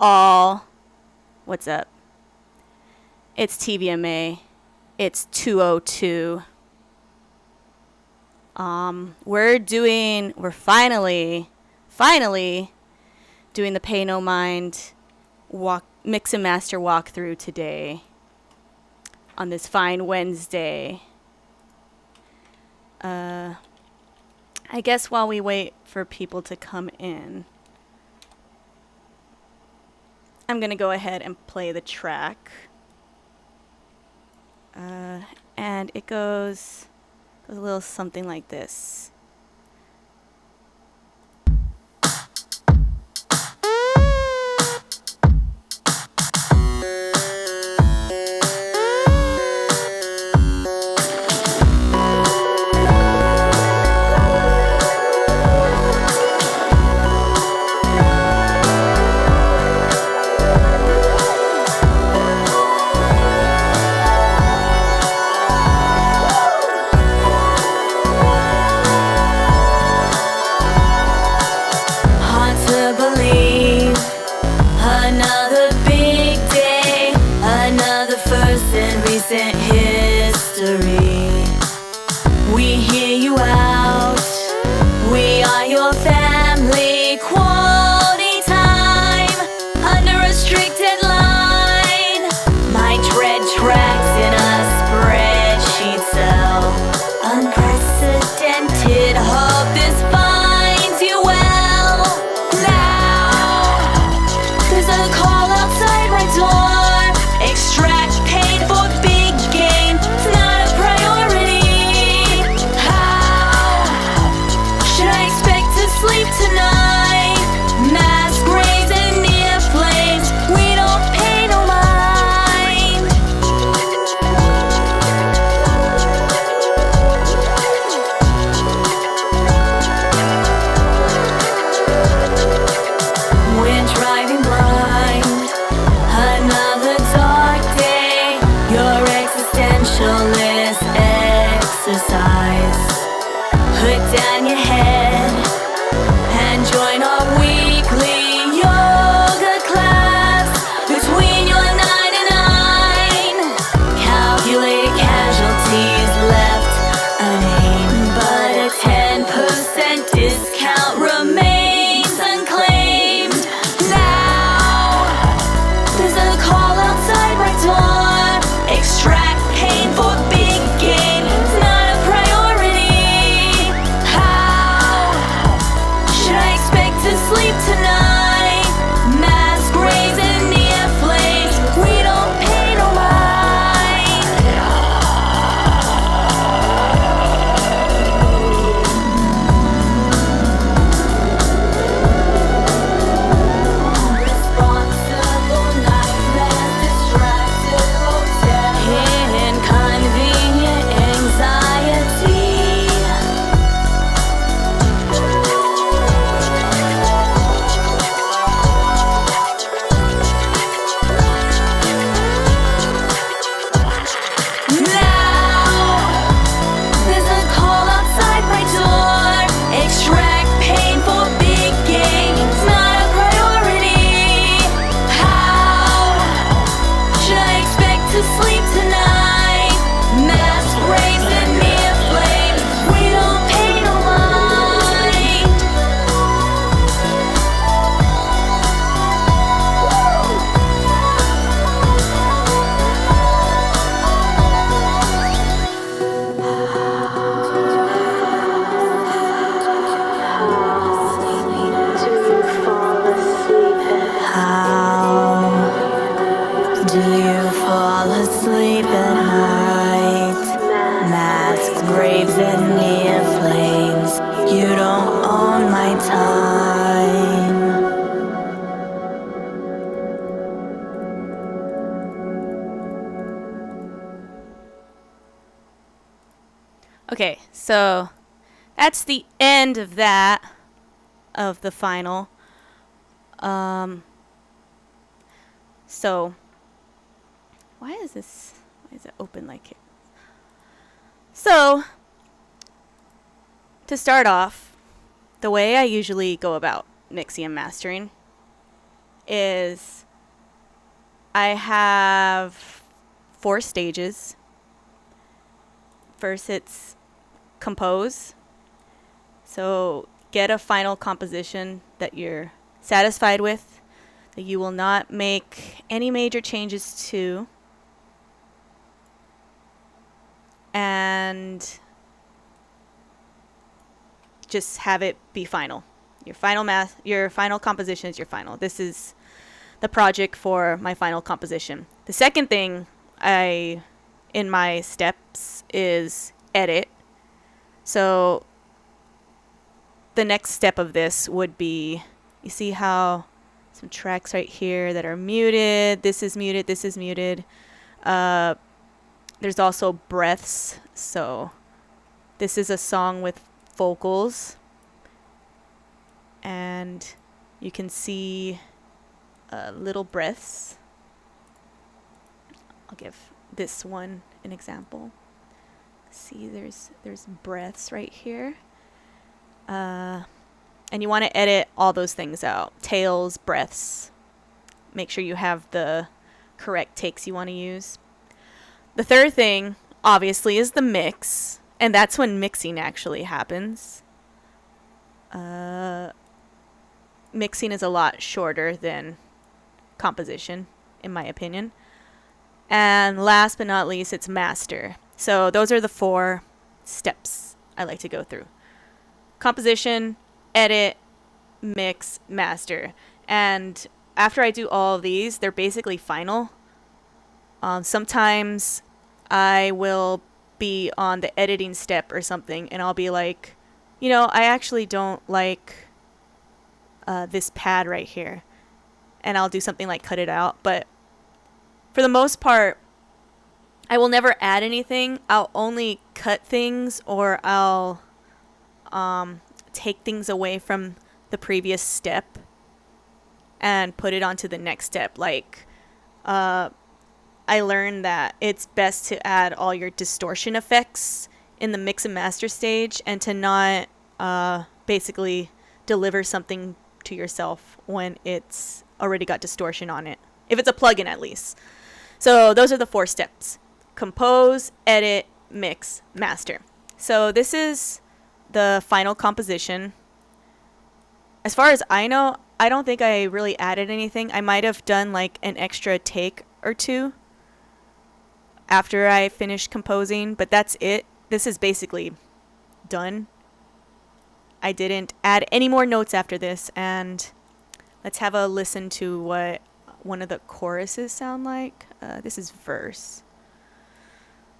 all. What's up? It's TVMA. It's 202. We're finally doing the Pay No Mind mix and master walkthrough today on this fine Wednesday. I guess while we wait for people to come in, I'm gonna go ahead and play the track. And it goes a little something like this. Okay, so that's the end of that, of the final. So why is it open like it? So to start off, the way I usually go about mixing and mastering is I have 4 stages. First, it's compose. So get a final composition that you're satisfied with, that you will not make any major changes to. And just have it be final. Your final composition is your final. This is the project for my final composition. The second thing in my steps is edit. So the next step of this would be, you see how some tracks right here that are muted. This is muted. This is muted. There's also breaths. So this is a song with vocals. And you can see little breaths. I'll give this one an example. See, there's breaths right here. And you want to edit all those things out. Tails, breaths. Make sure you have the correct takes you want to use. The third thing, obviously, is the mix. And that's when mixing actually happens. Mixing is a lot shorter than composition, in my opinion. And last but not least, it's master. So those are the 4 steps I like to go through. Composition, edit, mix, master. And after I do all of these, they're basically final. Sometimes I will be on the editing step or something, and I'll be like, I actually don't like this pad right here. And I'll do something like cut it out. But for the most part, I will never add anything. I'll only cut things, or I'll take things away from the previous step and put it onto the next step. Like, I learned that it's best to add all your distortion effects in the mix and master stage, and to not basically deliver something to yourself when it's already got distortion on it. If it's a plugin, at least. So those are the 4 steps. Compose, edit, mix, master. So this is the final composition. As far as I know, I don't think I really added anything. I might have done like an extra take or 2 after I finished composing, but that's it. This is basically done. I didn't add any more notes after this, and let's have a listen to what one of the choruses sound like. This is verse.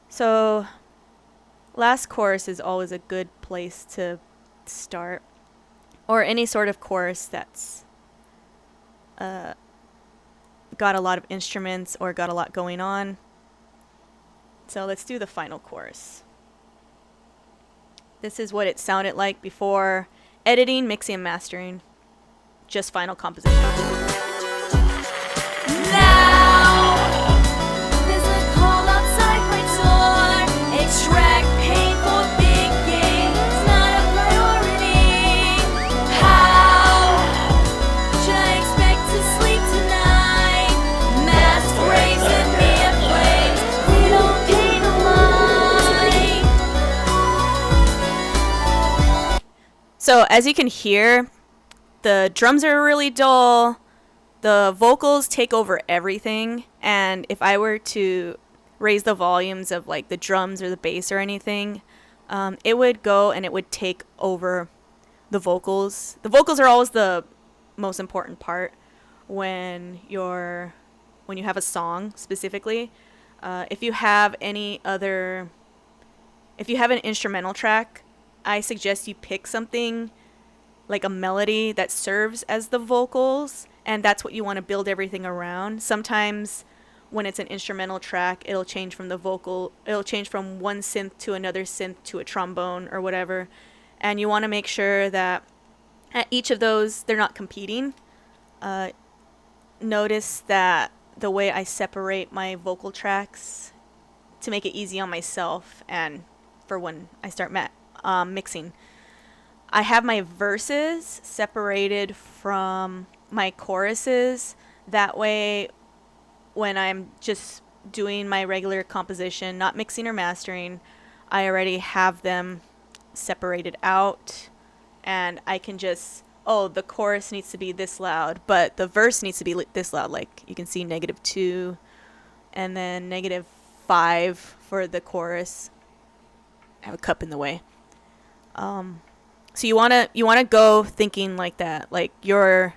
So last chorus is always a good place to start, or any sort of chorus that's got a lot of instruments or got a lot going on. So let's do the final chorus. This is what it sounded like before editing, mixing, and mastering. Just final composition. Now, there's a call outside my door. A track paid for big game. It's not a priority. How should I expect to sleep tonight? Masked raising me a flames. We don't pay no mind. So as you can hear, the drums are really dull. The vocals take over everything. And if I were to raise the volumes of like the drums or the bass or anything, it would go and it would take over the vocals. The vocals are always the most important part when you have a song specifically. If you have an instrumental track, I suggest you pick something like a melody that serves as the vocals, and that's what you want to build everything around. Sometimes when it's an instrumental track, it'll change from one synth to another synth to a trombone or whatever, and you want to make sure that at each of those they're not competing. Notice that the way I separate my vocal tracks to make it easy on myself and for when I start mixing. I have my verses separated from my choruses That way, when I'm just doing my regular composition, not mixing or mastering, I already have them separated out, and I can just, oh, the chorus needs to be this loud, but the verse needs to be this loud. Like you can see -2 and then -5 for the chorus. I have a cup in the way. So you wanna go thinking like that, like your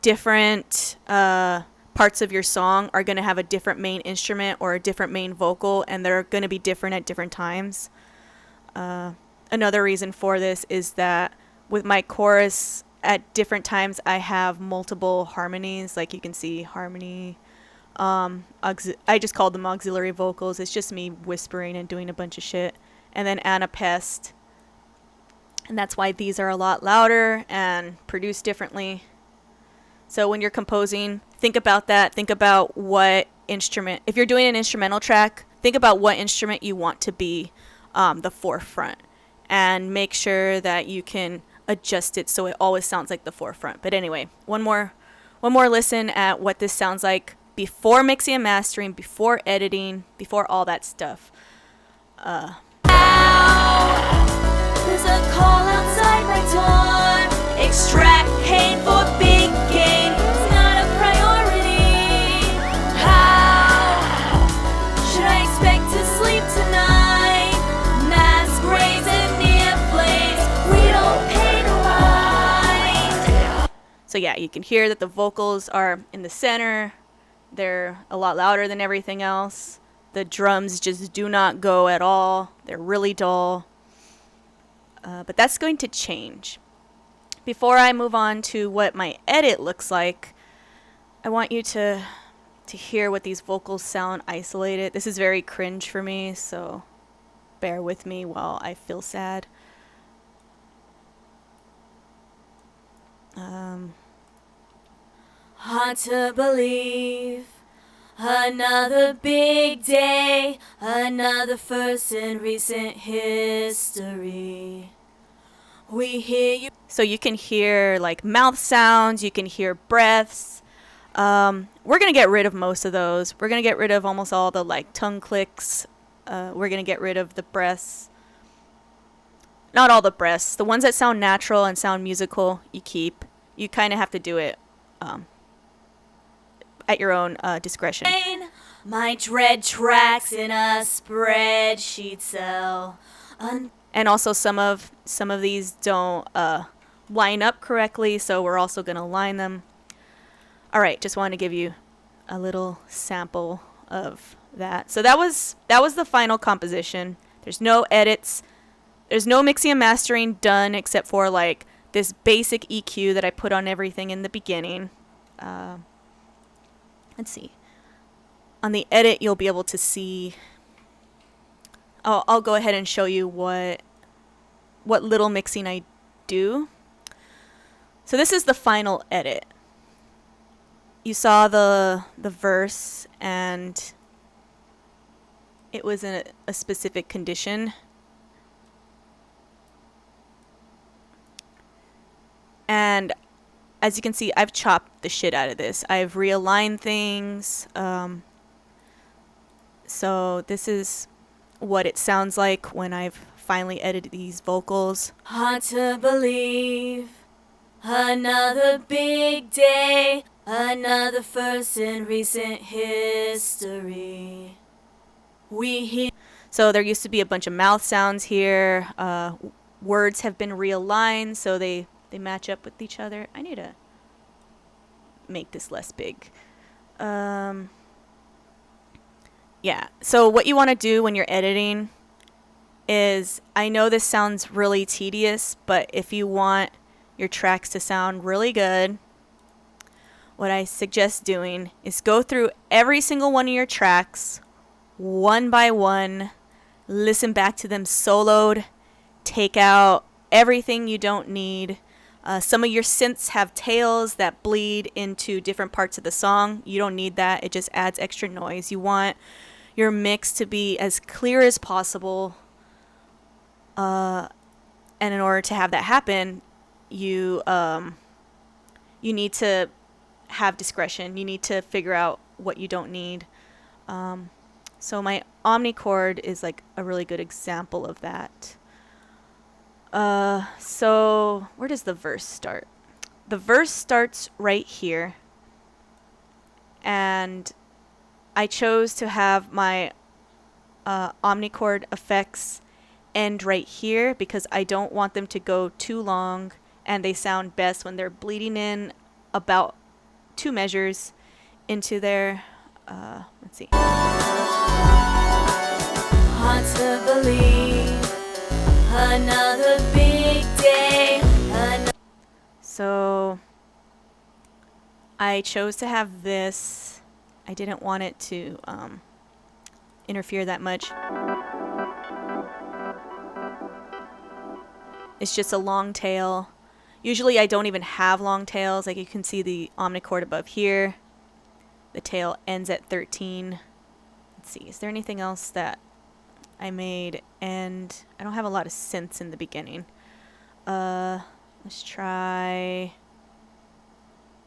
different parts of your song are gonna have a different main instrument or a different main vocal, and they're gonna be different at different times. Another reason for this is that with my chorus, at different times I have multiple harmonies. Like you can see harmony. I just called them auxiliary vocals. It's just me whispering and doing a bunch of shit. And then anapest. And that's why these are a lot louder and produced differently. So when you're composing, think about that. Think about what instrument. If you're doing an instrumental track, think about what instrument you want to be the forefront. And make sure that you can adjust it so it always sounds like the forefront. But anyway, one more listen at what this sounds like before mixing and mastering, before editing, before all that stuff. There's a call outside my door. Extract pain for big gain. It's not a priority. How should I expect to sleep tonight? Mass graves and near flames. We don't pay to ride. So yeah, you can hear that the vocals are in the center. They're a lot louder than everything else. The drums just do not go at all. They're really dull. But that's going to change. Before I move on to what my edit looks like, I want you to hear what these vocals sound isolated. This is very cringe for me, so bear with me while I feel sad. Hard to believe. Another big day, another first in recent history. We hear you. So you can hear like mouth sounds, you can hear breaths. We're going to get rid of most of those. We're going to get rid of almost all the like tongue clicks. We're going to get rid of the breaths. Not all the breaths. The ones that sound natural and sound musical, you keep. You kind of have to do it at your own discretion. My dread tracks in a spreadsheet cell. And also some of these don't line up correctly, so we're also going to line them. All right, just wanted to give you a little sample of that. So that was the final composition. There's no edits. There's no mixing and mastering done except for like this basic EQ that I put on everything in the beginning. Let's see. On the edit, you'll be able to see. I'll go ahead and show you what little mixing I do. So this is the final edit. You saw the verse, and it was in a specific condition. And as you can see, I've chopped the shit out of this. I've realigned things. So this is what it sounds like when I've finally edited these vocals. Hard to believe. Another big day. Another first in recent history. We hear. So there used to be a bunch of mouth sounds here. Words have been realigned so they match up with each other. I need to make this less big. Yeah, so what you want to do when you're editing is, I know this sounds really tedious, but if you want your tracks to sound really good, what I suggest doing is go through every single one of your tracks one by one, listen back to them soloed, take out everything you don't need. Some of your synths have tails that bleed into different parts of the song. You don't need that. It just adds extra noise. You want your mix to be as clear as possible. And in order to have that happen, you need to have discretion. You need to figure out what you don't need. So my omnichord is like a really good example of that. So where does the verse start? The verse starts right here. And I chose to have my omnichord effects end right here because I don't want them to go too long, and they sound best when they're bleeding in about 2 measures into their, let's see. Hard to believe another big day. So I chose to have this. I didn't want it to interfere that much. It's just a long tail. Usually I don't even have long tails. Like you can see the omnichord above here. The tail ends at 13. Let's see, is there anything else that I made? And I don't have a lot of synths in the beginning. Let's try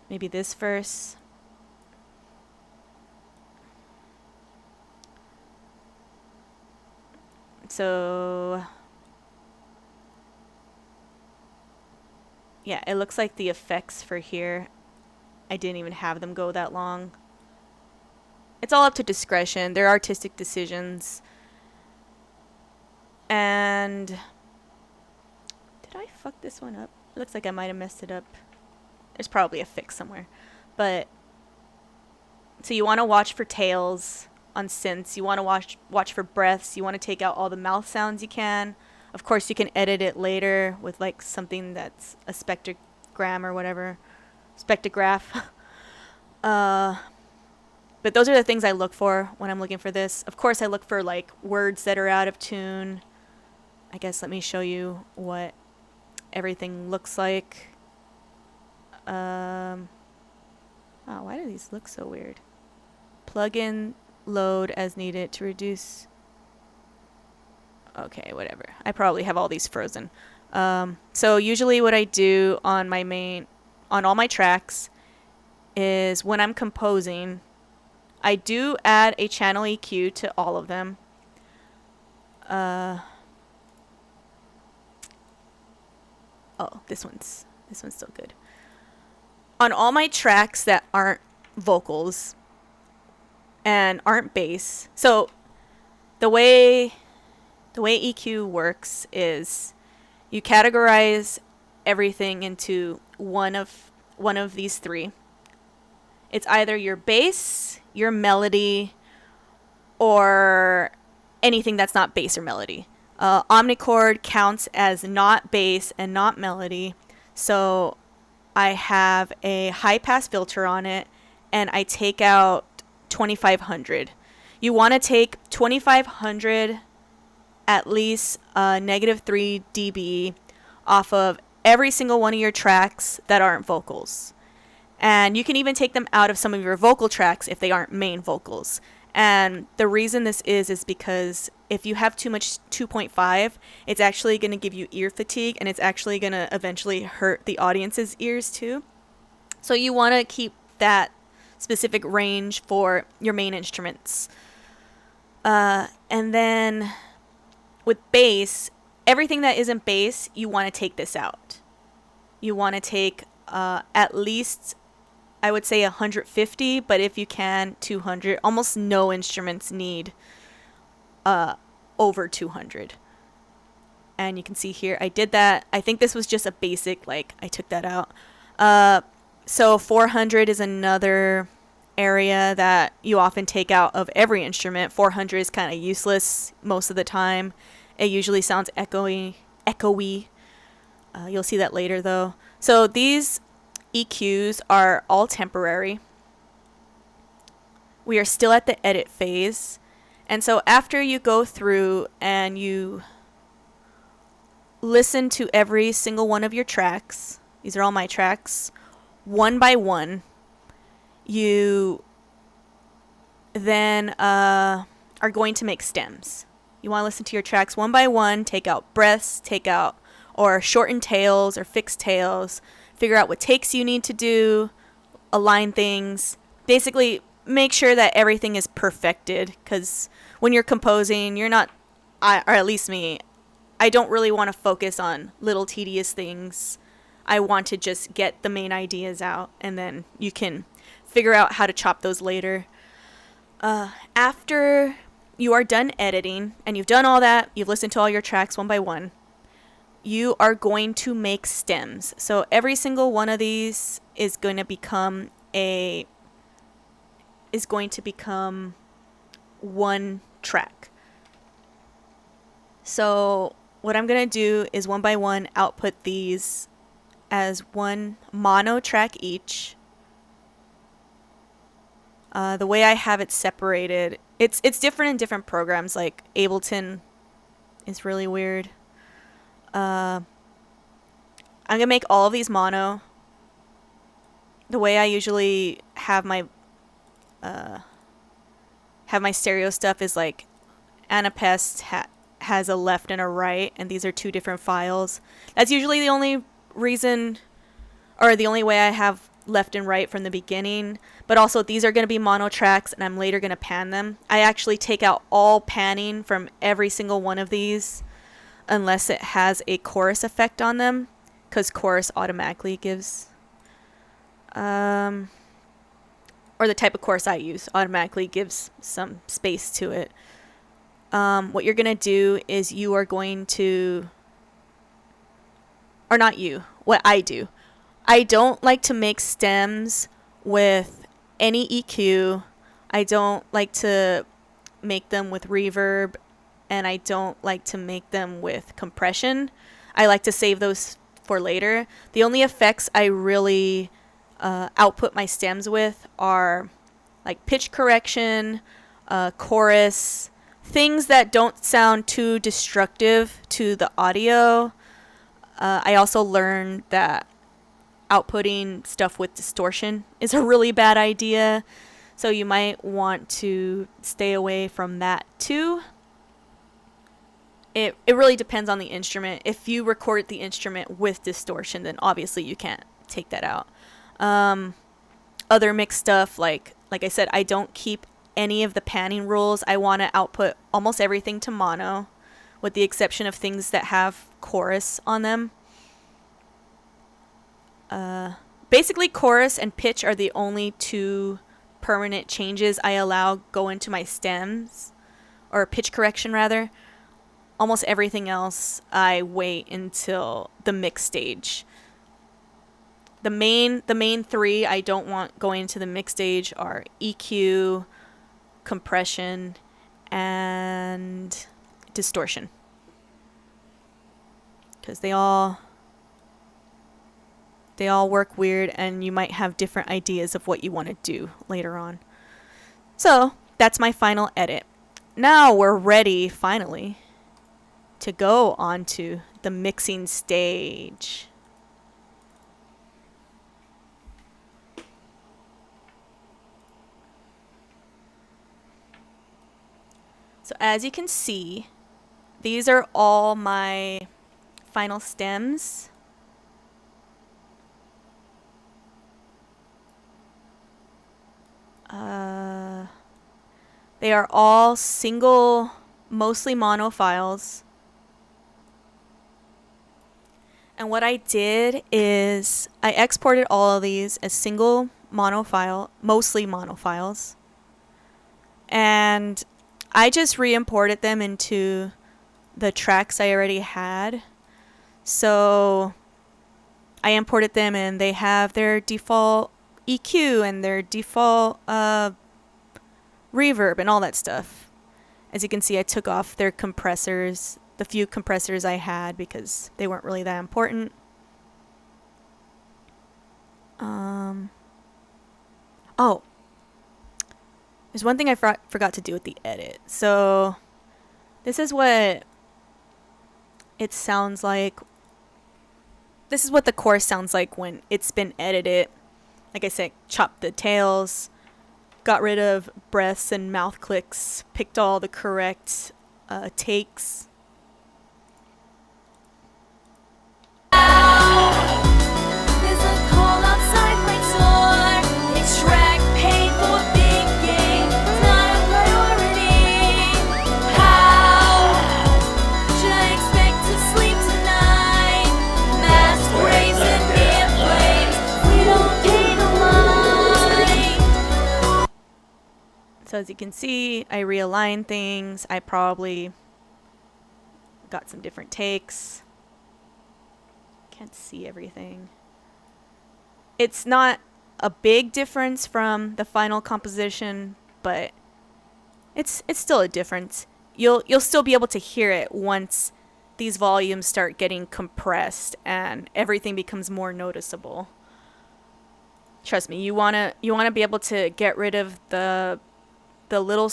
maybe this verse. So yeah, it looks like the effects for here, I didn't even have them go that long. It's all up to discretion. They're artistic decisions. And did I fuck this one up? It looks like I might have messed it up. There's probably a fix somewhere. But so you want to watch for tails on synths. You want to watch for breaths. You want to take out all the mouth sounds you can. Of course, you can edit it later with like something that's a spectrogram or whatever. Spectrograph. But those are the things I look for when I'm looking for this. Of course, I look for like words that are out of tune. I guess let me show you what everything looks like. Oh, why do these look so weird? Plugin load as needed to reduce. Okay, whatever. I probably have all these frozen. So usually what I do on all my tracks is when I'm composing, I do add a channel EQ to all of them. Oh, this one's still good. On all my tracks that aren't vocals and aren't bass. So the way EQ works is you categorize everything into one of these 3. It's either your bass, your melody, or anything that's not bass or melody. Omnichord counts as not bass and not melody. So I have a high pass filter on it, and I take out 2500. You want to take 2500 at least -3 dB off of every single one of your tracks that aren't vocals. And you can even take them out of some of your vocal tracks if they aren't main vocals. And the reason this is because if you have too much 2.5, it's actually going to give you ear fatigue, and it's actually going to eventually hurt the audience's ears too. So you want to keep that specific range for your main instruments. And then with bass, everything that isn't bass, you want to take this out. You want to take at least, I would say 150, but if you can, 200. Almost no instruments need over 200. And you can see here, I did that. I think this was just a basic, like, I took that out. So 400 is another area that you often take out of every instrument. 400 is kind of useless most of the time. It usually sounds echoey. You'll see that later, though. So these EQs are all temporary. We are still at the edit phase. And so after you go through and you listen to every single one of your tracks, these are all my tracks, one by one, you then are going to make stems. You want to listen to your tracks one by one, take out breaths, or shorten tails or fix tails, figure out what takes you need to do, align things. Basically, make sure that everything is perfected, because when you're composing, you're not, or at least me, I don't really want to focus on little tedious things. I want to just get the main ideas out, and then you can figure out how to chop those later. After you are done editing and you've done all that, you've listened to all your tracks one by one, you are going to make stems. So every single one of these is going to become one track. So what I'm going to do is one by one output these as one mono track each. The way I have it separated, it's different in different programs. Like Ableton is really weird. I'm gonna make all of these mono. The way I usually have my stereo stuff is like Anapest has a left and a right, and these are two different files. That's usually the only reason, or the only way I have left and right from the beginning. But also these are going to be mono tracks, and I'm later going to pan them. I actually take out all panning from every single one of these unless it has a chorus effect on them, because chorus automatically gives or the type of chorus I use automatically gives some space to it. What you're going to do is you are going to, or not you, what I do. I don't like to make stems with any EQ. I don't like to make them with reverb, and I don't like to make them with compression. I like to save those for later. The only effects I really output my stems with are like pitch correction, chorus, things that don't sound too destructive to the audio. I also learned that outputting stuff with distortion is a really bad idea, so you might want to stay away from that too. It really depends on the instrument. If you record the instrument with distortion, then obviously you can't take that out. Other mixed stuff, like I said, I don't keep any of the panning rules. I want to output almost everything to mono, with the exception of things that have chorus on them. Basically, chorus and pitch are the only two permanent changes I allow go into my stems, or pitch correction rather. Almost everything else I wait until the mix stage. The main three I don't want going into the mix stage are EQ, compression, and distortion, because they all work weird, and you might have different ideas of what you want to do later on. So that's my final edit. Now we're ready, finally, to go on to the mixing stage. So as you can see, these are all my final stems. They are all single, mostly mono files. And what I did is I exported all of these as single mono file, mostly mono files. And I just re-imported them into the tracks I already had. So I imported them, and they have their default EQ and their default reverb and all that stuff. As you can see, I took off their compressors, the few compressors I had, because they weren't really that important. Oh, there's one thing I forgot to do with the edit. So this is what it sounds like. This is what the chorus sounds like when it's been edited. Like I said, chopped the tails, got rid of breaths and mouth clicks, picked all the correct takes. There's a call outside my door. So as you can see, I realigned things. I probably got some different takes. Can't see everything. It's not a big difference from the final composition, but it's still a difference. You'll still be able to hear it once these volumes start getting compressed and everything becomes more noticeable. Trust me, you wanna be able to get rid of the little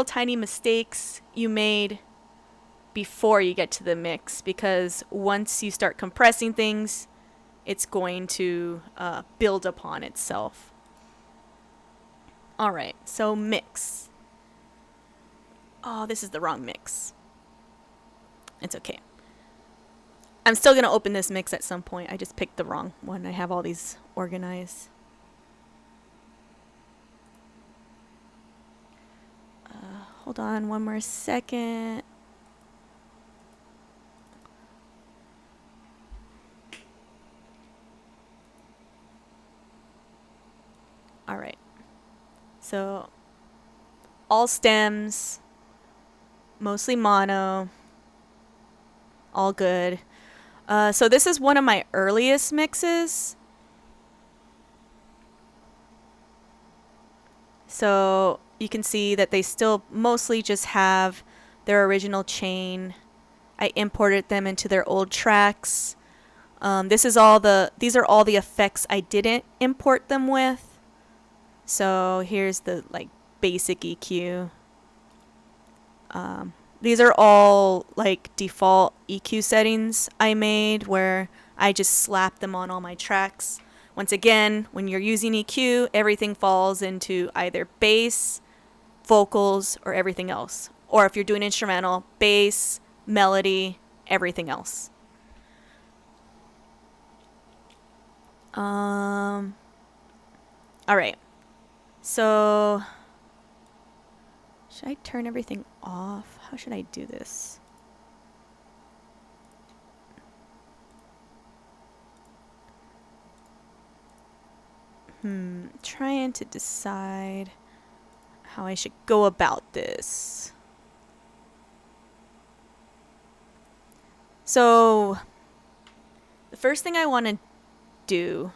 tiny mistakes you made before you get to the mix, because once you start compressing things, it's going to build upon itself. All right, so mix. Oh, this is the wrong mix. It's okay. I'm still going to open this mix at some point. I just picked the wrong one. I have all these organized. Hold on one more second. All right. So all stems, mostly mono, all good. So this is one of my earliest mixes. So you can see that they still mostly just have their original chain. I imported them into their old tracks. These are all the effects I didn't import them with. So here's the like basic EQ. These are all like default EQ settings I made where I just slap them on all my tracks. Once again, when you're using EQ, everything falls into either bass, vocals, or everything else. Or if you're doing instrumental, bass, melody, everything else. All right. So should I turn everything off? How should I do this? Trying to decide how I should go about this. So the first thing I want to do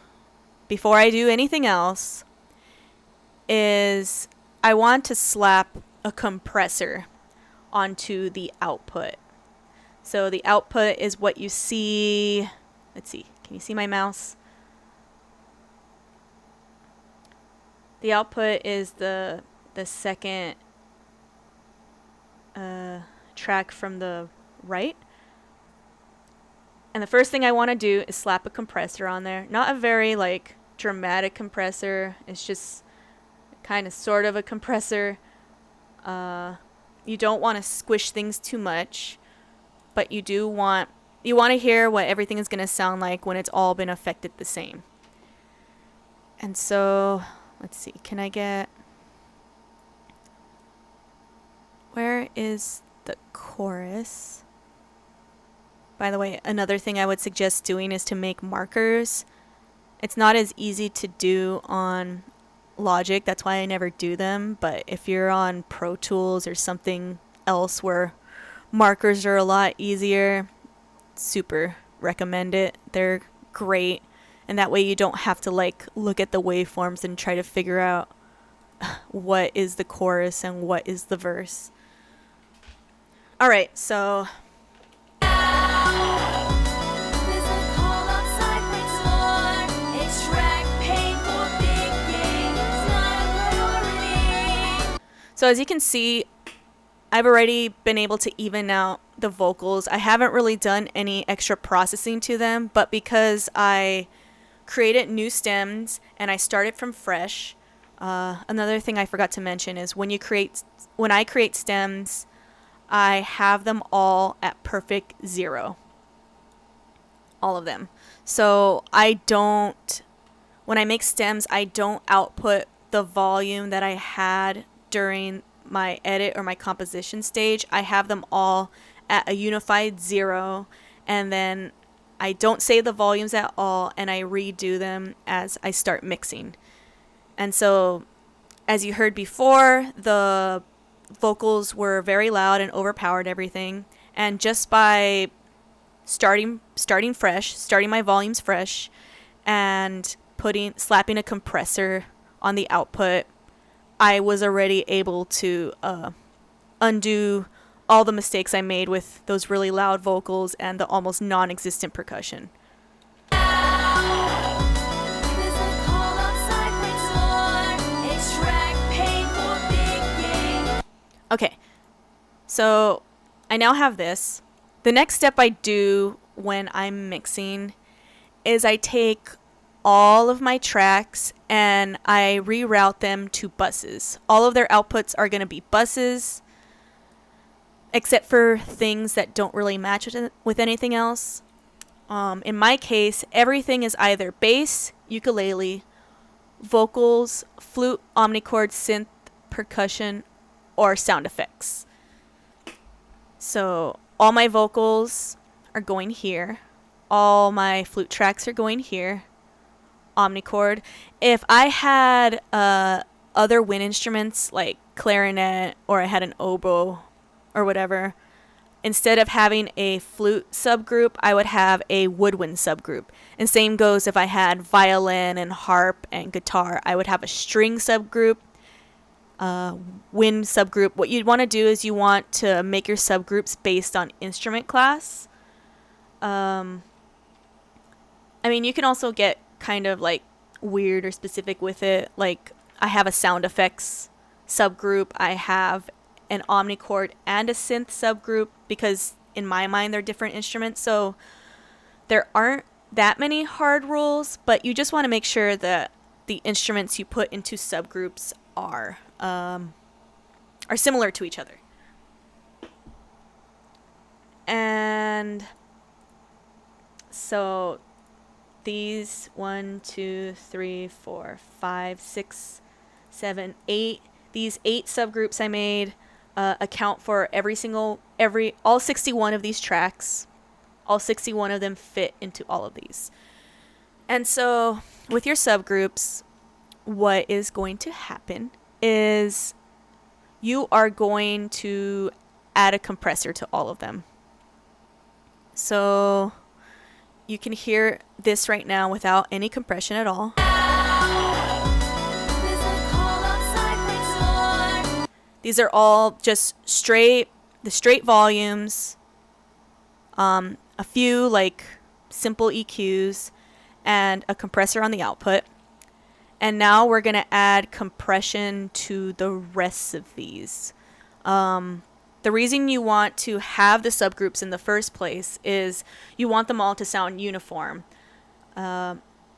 before I do anything else is I want to slap a compressor onto the output. So the output is what you see. Let's see. Can you see my mouse? The output is the second track from the right. And the first thing I want to do is slap a compressor on there. Not a very like dramatic compressor. It's just kind of sort of a compressor. You don't want to squish things too much, but you want to hear what everything is going to sound like when it's all been affected the same. And so, let's see. Can I get... Where is the chorus? By the way, another thing I would suggest doing is to make markers. It's not as easy to do on Logic, that's why I never do them, but if you're on Pro Tools or something else where markers are a lot easier, super recommend it. They're great, and that way you don't have to like look at the waveforms and try to figure out what is the chorus and what is the verse. All right, so as you can see, I've already been able to even out the vocals. I haven't really done any extra processing to them, but because I created new stems and I started from fresh, another thing I forgot to mention is when I create stems, I have them all at perfect 0. All of them. So when I make stems, I don't output the volume that I had during my edit or my composition stage. I have them all at a unified 0, and then I don't save the volumes at all, and I redo them as I start mixing. And so as you heard before, the vocals were very loud and overpowered everything. And just by starting my volumes fresh, and slapping a compressor on the output, I was already able to undo all the mistakes I made with those really loud vocals and the almost non-existent percussion. Okay, so I now have this. The next step I do when I'm mixing is I take all of my tracks and I reroute them to buses. All of their outputs are going to be buses, except for things that don't really match with anything else. In my case, everything is either bass, ukulele, vocals, flute, omnichord, synth, percussion, or sound effects. So all my vocals are going here. All my flute tracks are going here. Omnichord. If I had other wind instruments like clarinet, or I had an oboe or whatever, instead of having a flute subgroup, I would have a woodwind subgroup. And same goes if I had violin and harp and guitar. I would have a string subgroup, wind subgroup. What you'd want to do is you want to make your subgroups based on instrument class. I mean, you can also get kind of like weird or specific with it. Like, I have a sound effects subgroup. I have an omnichord and a synth subgroup, because in my mind they're different instruments. So there aren't that many hard rules, but you just want to make sure that the instruments you put into subgroups are similar to each other. And so these 1, 2, 3, 4, 5, 6, 7, 8. These 8 subgroups I made account for all 61 of these tracks. All 61 of them fit into all of these. And so with your subgroups, what is going to happen is you are going to add a compressor to all of them. So you can hear this right now without any compression at all. These are all just the straight volumes, a few like simple EQs, and a compressor on the output. And now we're going to add compression to the rest of these. The reason you want to have the subgroups in the first place is you want them all to sound uniform,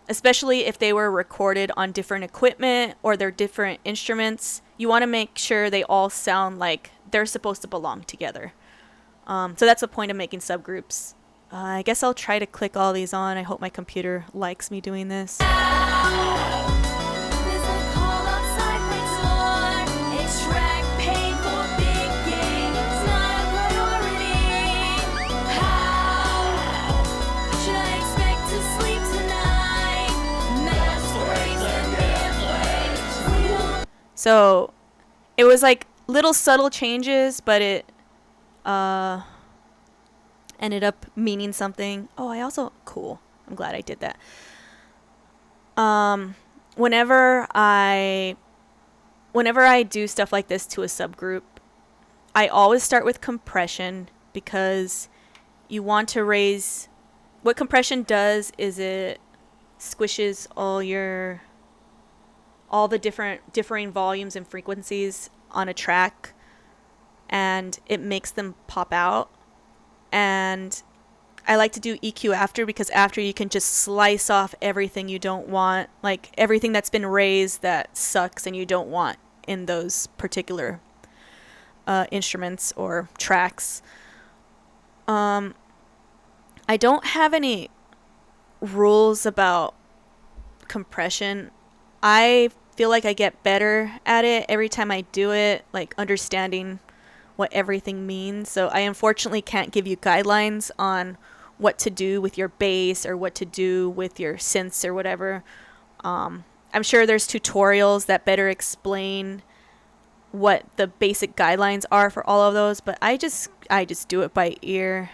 especially if they were recorded on different equipment or they're different instruments. You want to make sure they all sound like they're supposed to belong together. So that's the point of making subgroups. I guess I'll try to click all these on. I hope my computer likes me doing this. So it was like little subtle changes, but it ended up meaning something. Oh, cool. I'm glad I did that. Whenever I do stuff like this to a subgroup, I always start with compression, because you want to raise. What compression does is it squishes all the differing volumes and frequencies on a track, and it makes them pop out. And I like to do EQ after, because after you can just slice off everything you don't want, like everything that's been raised that sucks and you don't want in those particular instruments or tracks. I don't have any rules about compression. I feel like I get better at it every time I do it, like understanding what everything means. So I unfortunately can't give you guidelines on what to do with your bass or what to do with your synths or whatever. I'm sure there's tutorials that better explain what the basic guidelines are for all of those, but I just do it by ear.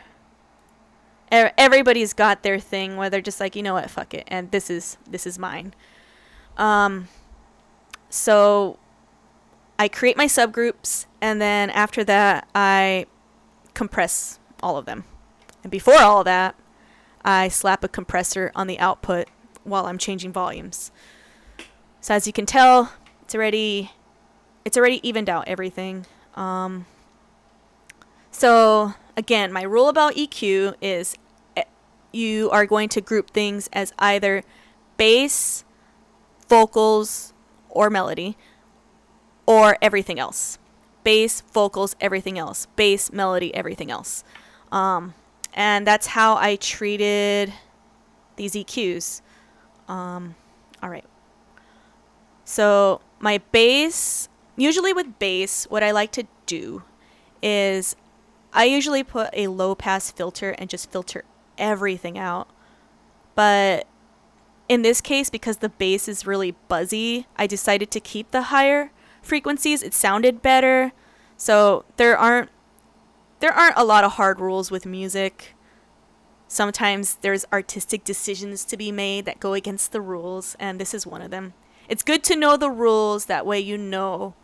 Everybody's got their thing where they're just like, you know what, fuck it, and this is mine. So I create my subgroups, and then after that I compress all of them. And before all of that, I slap a compressor on the output while I'm changing volumes. So as you can tell, it's already evened out everything. So again, my rule about EQ is you are going to group things as either bass, vocals, or melody, or everything else. Bass, vocals, everything else. Bass, melody, everything else. And that's how I treated these EQs. All right. So my bass, usually with bass, what I like to do is I usually put a low pass filter and just filter everything out. But in this case, because the bass is really buzzy, I decided to keep the higher frequencies. It sounded better. So there aren't a lot of hard rules with music. Sometimes there's artistic decisions to be made that go against the rules, and this is one of them. It's good to know the rules, that way you know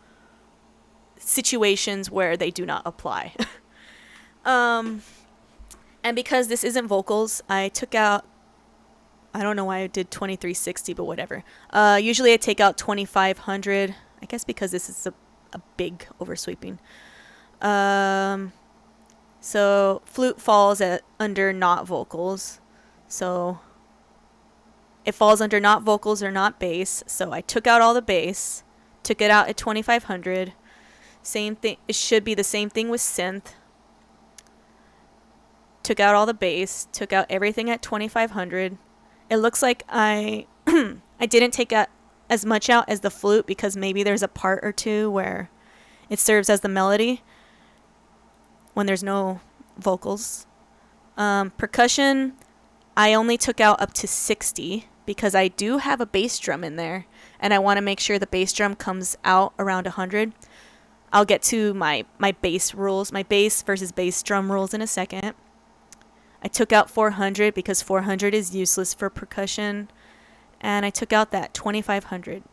situations where they do not apply. And because this isn't vocals, I took out, I don't know why I did 2360, but whatever. Usually I take out 2500, I guess because this is a big oversweeping. So flute falls under not vocals. So it falls under not vocals or not bass. So I took out all the bass, took it out at 2500. Same thing. It should be the same thing with synth. Took out all the bass, took out everything at 2500. It looks like I didn't take out as much out as the flute because maybe there's a part or two where it serves as the melody when there's no vocals. Percussion, I only took out up to 60 because I do have a bass drum in there and I want to make sure the bass drum comes out around 100. I'll get to my bass rules, my bass versus bass drum rules in a second. I took out 400 because 400 is useless for percussion. And I took out that 2500.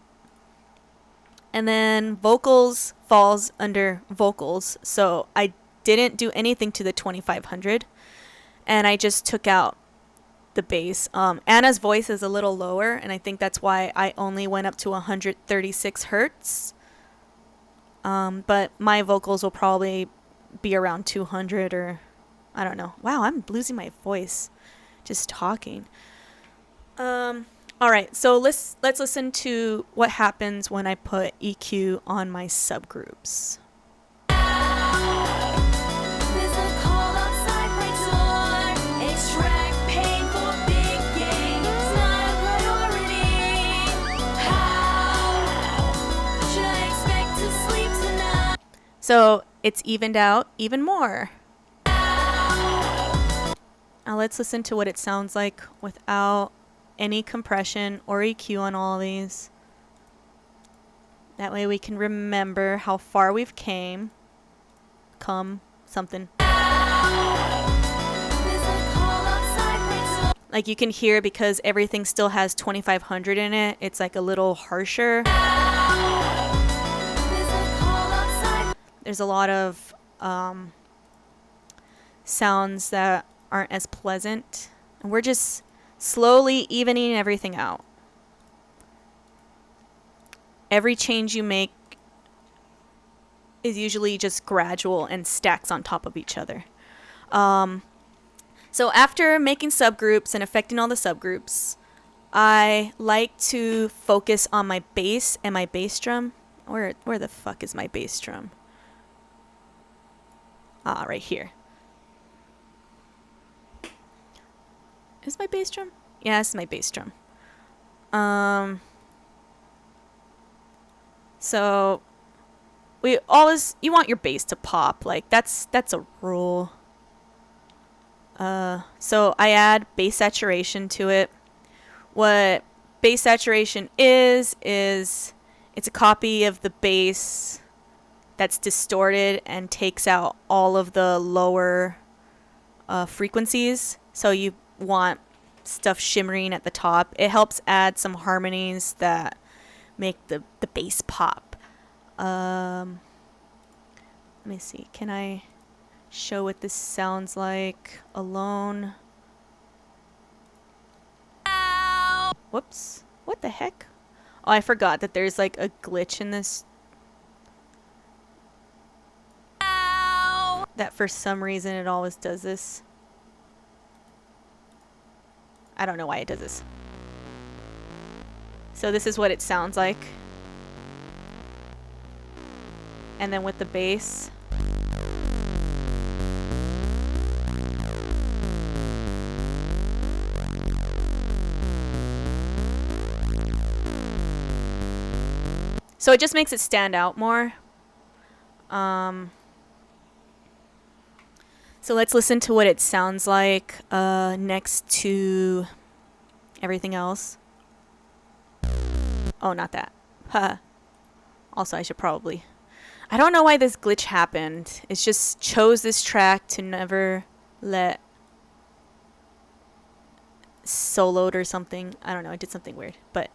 And then vocals falls under vocals. So I didn't do anything to the 2500. And I just took out the bass. Anna's voice is a little lower, and I think that's why I only went up to 136 hertz. But my vocals will probably be around 200 or I don't know. Wow, I'm losing my voice just talking. All right, so let's listen to what happens when I put EQ on my subgroups. So it's evened out even more. Now let's listen to what it sounds like without any compression or EQ on all of these. That way we can remember how far we've come something. Like you can hear, because everything still has 2500 in it, it's like a little harsher. There's a lot of sounds that aren't as pleasant. And we're just slowly evening everything out. Every change you make is usually just gradual and stacks on top of each other. So after making subgroups and affecting all the subgroups, I like to focus on my bass and my bass drum. Where the fuck is my bass drum? Right here. Is my bass drum? Yeah, it's my bass drum. So you want your bass to pop. Like that's a rule. So I add bass saturation to it. What bass saturation is it's a copy of the bass that's distorted and takes out all of the lower frequencies. So you want stuff shimmering at the top. It helps add some harmonies that make the bass pop. Let me see. Can I show what this sounds like alone? Whoops. What the heck? Oh, I forgot that there's like a glitch in this. That for some reason it always does this. I don't know why it does this. So this is what it sounds like. And then with the bass. So it just makes it stand out more. So let's listen to what it sounds like next to everything else. Oh, not that. Also, I should probably... I don't know why this glitch happened. It just chose this track to never let soloed or something. I don't know. I did something weird, but...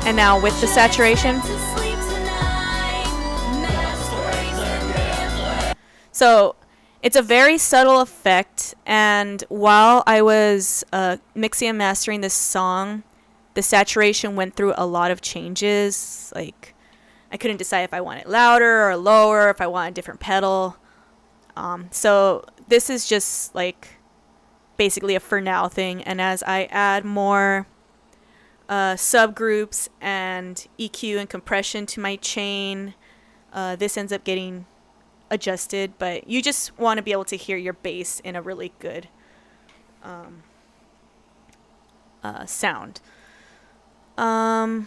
And now with the saturation. So it's a very subtle effect, and while I was mixing and mastering this song, the saturation went through a lot of changes. Like, I couldn't decide if I want it louder or lower, if I want a different pedal. So this is just like basically a for now thing, and as I add more subgroups and EQ and compression to my chain, this ends up getting adjusted, but you just want to be able to hear your bass in a really good sound. I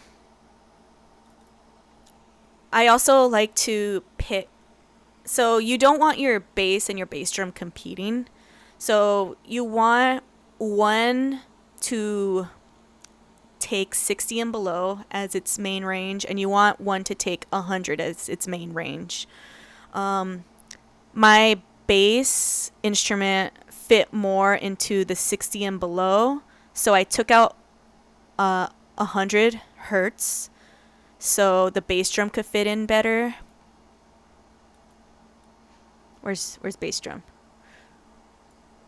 also like to pick, so you don't want your bass and your bass drum competing, so you want one to take 60 and below as its main range, and you want one to take 100 as its main range. My bass instrument fit more into the 60 and below, so I took out 100 hertz so the bass drum could fit in better. Where's bass drum?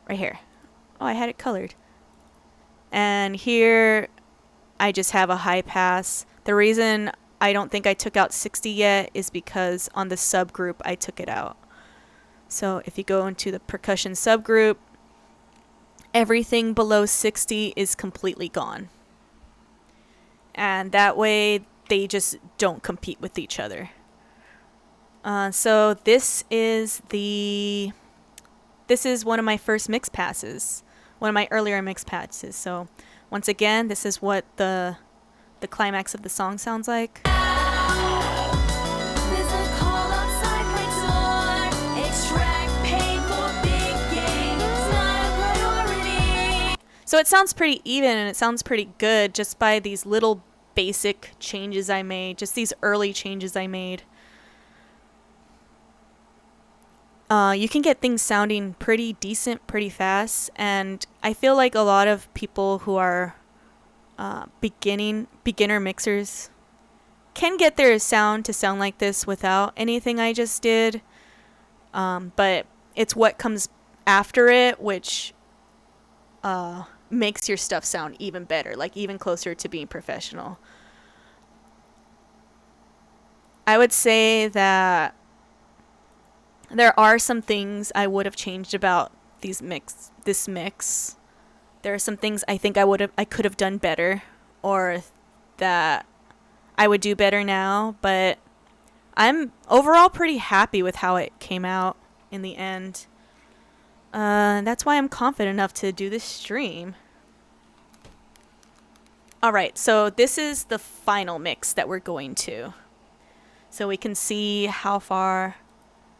Right here. Oh, I had it colored. And here I just have a high pass. The reason I don't think I took out 60 yet is because on the subgroup I took it out. So if you go into the percussion subgroup, everything below 60 is completely gone. And that way they just don't compete with each other. So this is one of my first mix passes, one of my earlier mix passes. So once again, this is what the climax of the song sounds like. So it sounds pretty even and it sounds pretty good just by these little basic changes I made, just these early changes I made. You can get things sounding pretty decent pretty fast, and I feel like a lot of people who are beginner mixers can get their sound to sound like this without anything I just did, but it's what comes after it which makes your stuff sound even better, like even closer to being professional. I would say that there are some things I would have changed about this mix. There are some things I think I could have done better, or that I would do better now, but I'm overall pretty happy with how it came out in the end. That's why I'm confident enough to do this stream. Alright, so this is the final mix that we're going to. so we can see how far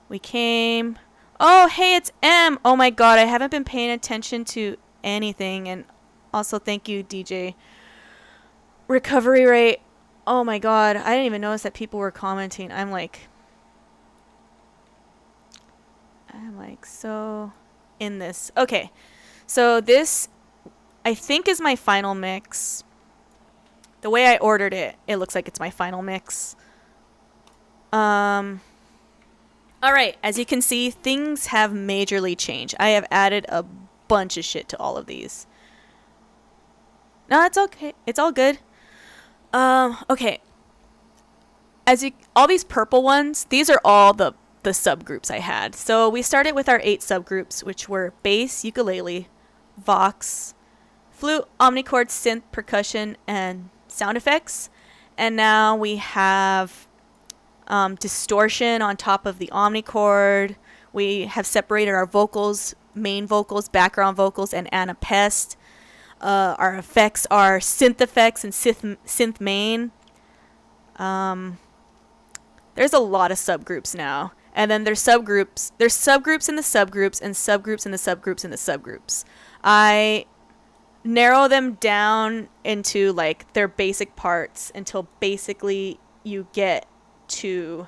we came. Oh, hey, it's M. Oh my god, I haven't been paying attention to anything. And also, thank you, DJ. Recovery rate. Oh my god, I didn't even notice that people were commenting. I'm like so in this. Okay, so this I think is my final mix. The way I ordered it, it looks like it's my final mix. Alright, as you can see, things have majorly changed. I have added a bunch of shit to all of these. No, it's okay. It's all good. Okay. All these purple ones, these are all the subgroups I had. So we started with our 8 subgroups, which were bass, ukulele, vox, flute, omnichord, synth, percussion, and sound effects. And now we have distortion on top of the omnichord. We have separated our vocals, main vocals, background vocals, and anapest. Our effects are synth effects and synth main. There's a lot of subgroups now. And then there's subgroups. There's subgroups in the subgroups and subgroups in the subgroups in the subgroups. I narrow them down into like their basic parts until basically you get to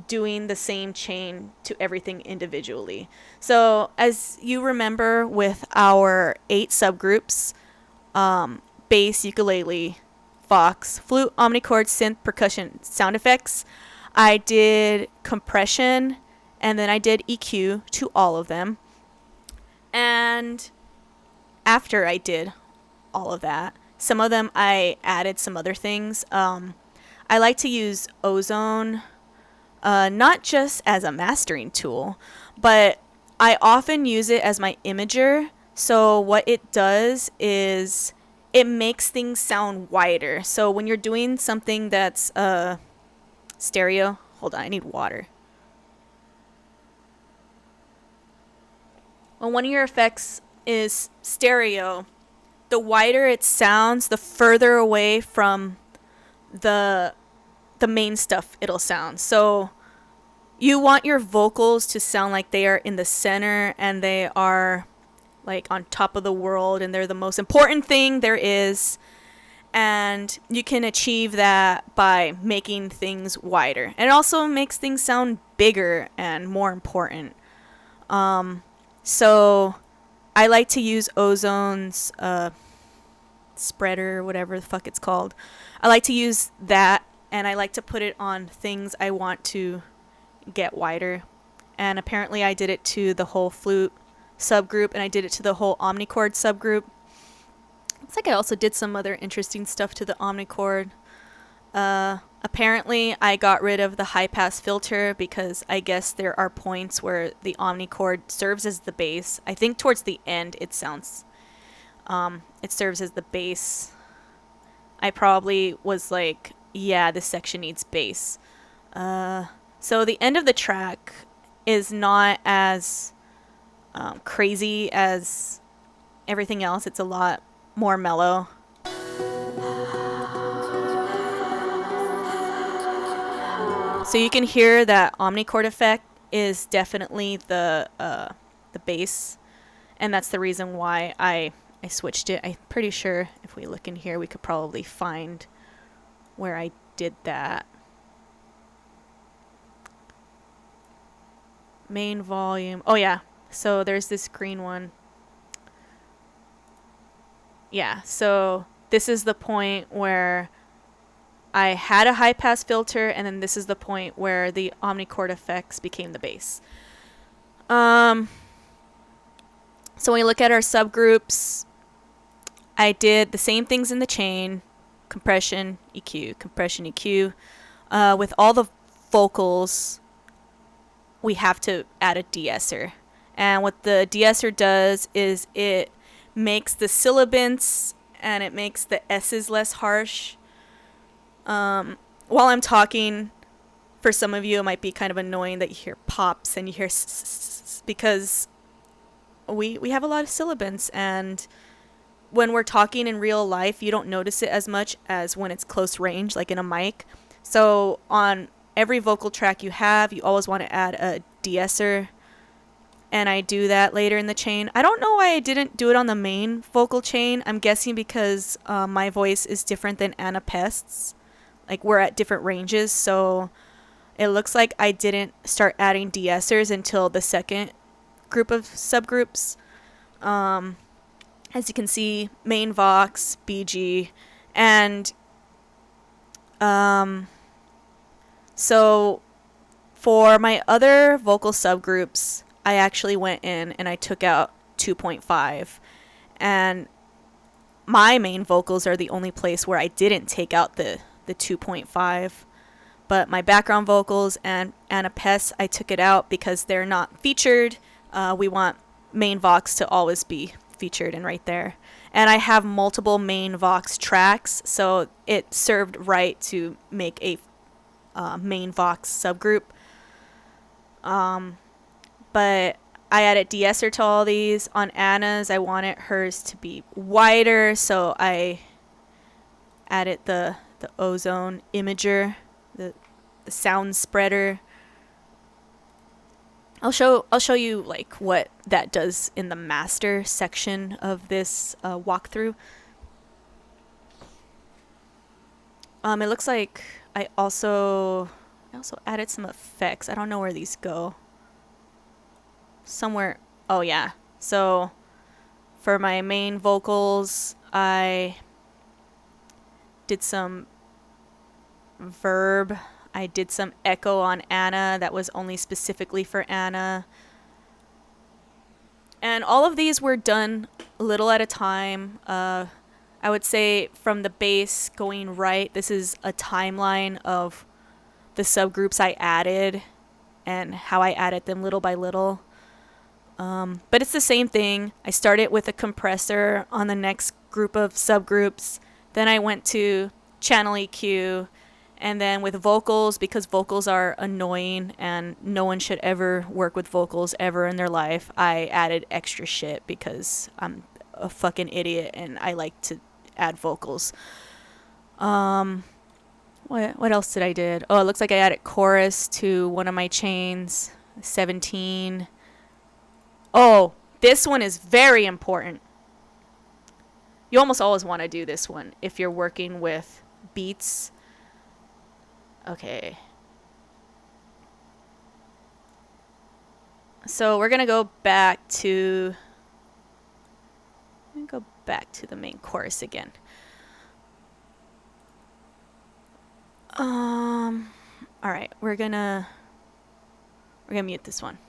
doing the same chain to everything individually. So as you remember with our 8 subgroups, bass, ukulele, vox, flute, omnichord, synth, percussion, sound effects, I did compression and then I did EQ to all of them. And after I did all of that, some of them I added some other things. I like to use ozone, not just as a mastering tool, but I often use it as my imager. So what it does is it makes things sound wider. So when you're doing something that's stereo, hold on, I need water. When one of your effects is stereo, the wider it sounds, the further away from the main stuff it'll sound. So you want your vocals to sound like they are in the center and they are like on top of the world and they're the most important thing there is. And you can achieve that by making things wider. And it also makes things sound bigger and more important. So I like to use Ozone's spreader, whatever the fuck it's called. I like to use that, and I like to put it on things I want to get wider. And apparently I did it to the whole flute subgroup, and I did it to the whole omnichord subgroup. Looks like I also did some other interesting stuff to the omnichord. Apparently I got rid of the high pass filter because I guess there are points where the omnichord serves as the bass. I think towards the end it sounds, it serves as the bass. I probably was like, yeah, this section needs bass. So the end of the track is not as crazy as everything else. It's a lot more mellow. So you can hear that omnichord effect is definitely the bass, and that's the reason why I switched it. I'm pretty sure if we look in here we could probably find where I did that. Main volume. Oh yeah, so there's this green one. Yeah, so this is the point where I had a high pass filter, and then this is the point where the omnichord effects became the bass. So when we look at our subgroups, I did the same things in the chain: compression, EQ, compression, EQ. With all the vocals, we have to add a de-esser. And what the de-esser does is it makes the sibilants and it makes the S's less harsh. While I'm talking, for some of you it might be kind of annoying that you hear pops and you hear because we have a lot of sibilants, and when we're talking in real life you don't notice it as much as when it's close range, like in a mic. So on every vocal track you have, you always want to add a de-esser, and I do that later in the chain. I don't know why I didn't do it on the main vocal chain. I'm guessing because my voice is different than Anna Pest's. Like, we're at different ranges, so it looks like I didn't start adding de-essers until the second group of subgroups. As you can see, main vox, BG, and so for my other vocal subgroups, I actually went in and I took out 2.5, and my main vocals are the only place where I didn't take out the 2.5. But my background vocals and Anna Pest, I took it out because they're not featured. We want main vox to always be featured and right there. And I have multiple main vox tracks, so it served right to make a main vox subgroup. But I added de-esser to all these. On Anna's, I wanted hers to be wider, so I added the ozone imager, the sound spreader. I'll show you like what that does in the master section of this walkthrough. It looks like I also added some effects. I don't know where these go. Somewhere. Oh yeah. So for my main vocals, I did some verb. I did some echo on Anna that was only specifically for Anna. And all of these were done a little at a time. I would say from the bass going right, this is a timeline of the subgroups I added and how I added them little by little. But it's the same thing. I started with a compressor on the next group of subgroups. Then I went to channel EQ. And then with vocals, because vocals are annoying and no one should ever work with vocals ever in their life, I added extra shit because I'm a fucking idiot and I like to add vocals. What else did I did? Oh, it looks like I added chorus to one of my chains, 17. Oh, this one is very important. You almost always want to do this one if you're working with beats. Okay. So we're going to go back to the main chorus again. All right, we're going to mute this one.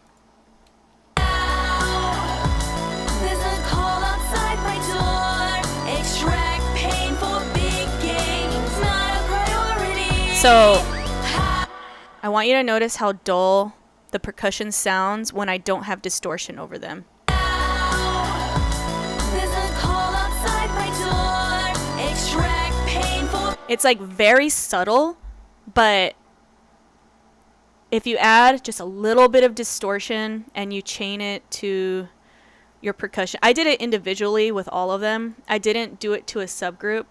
There's a call outside my door. Extract pain for big gains, not a priority. So I want you to notice how dull the percussion sounds when I don't have distortion over them. There's a call outside my door. Extract pain for. It's like very subtle, but if you add just a little bit of distortion and you chain it to your percussion. I did it individually with all of them. I didn't do it to a subgroup.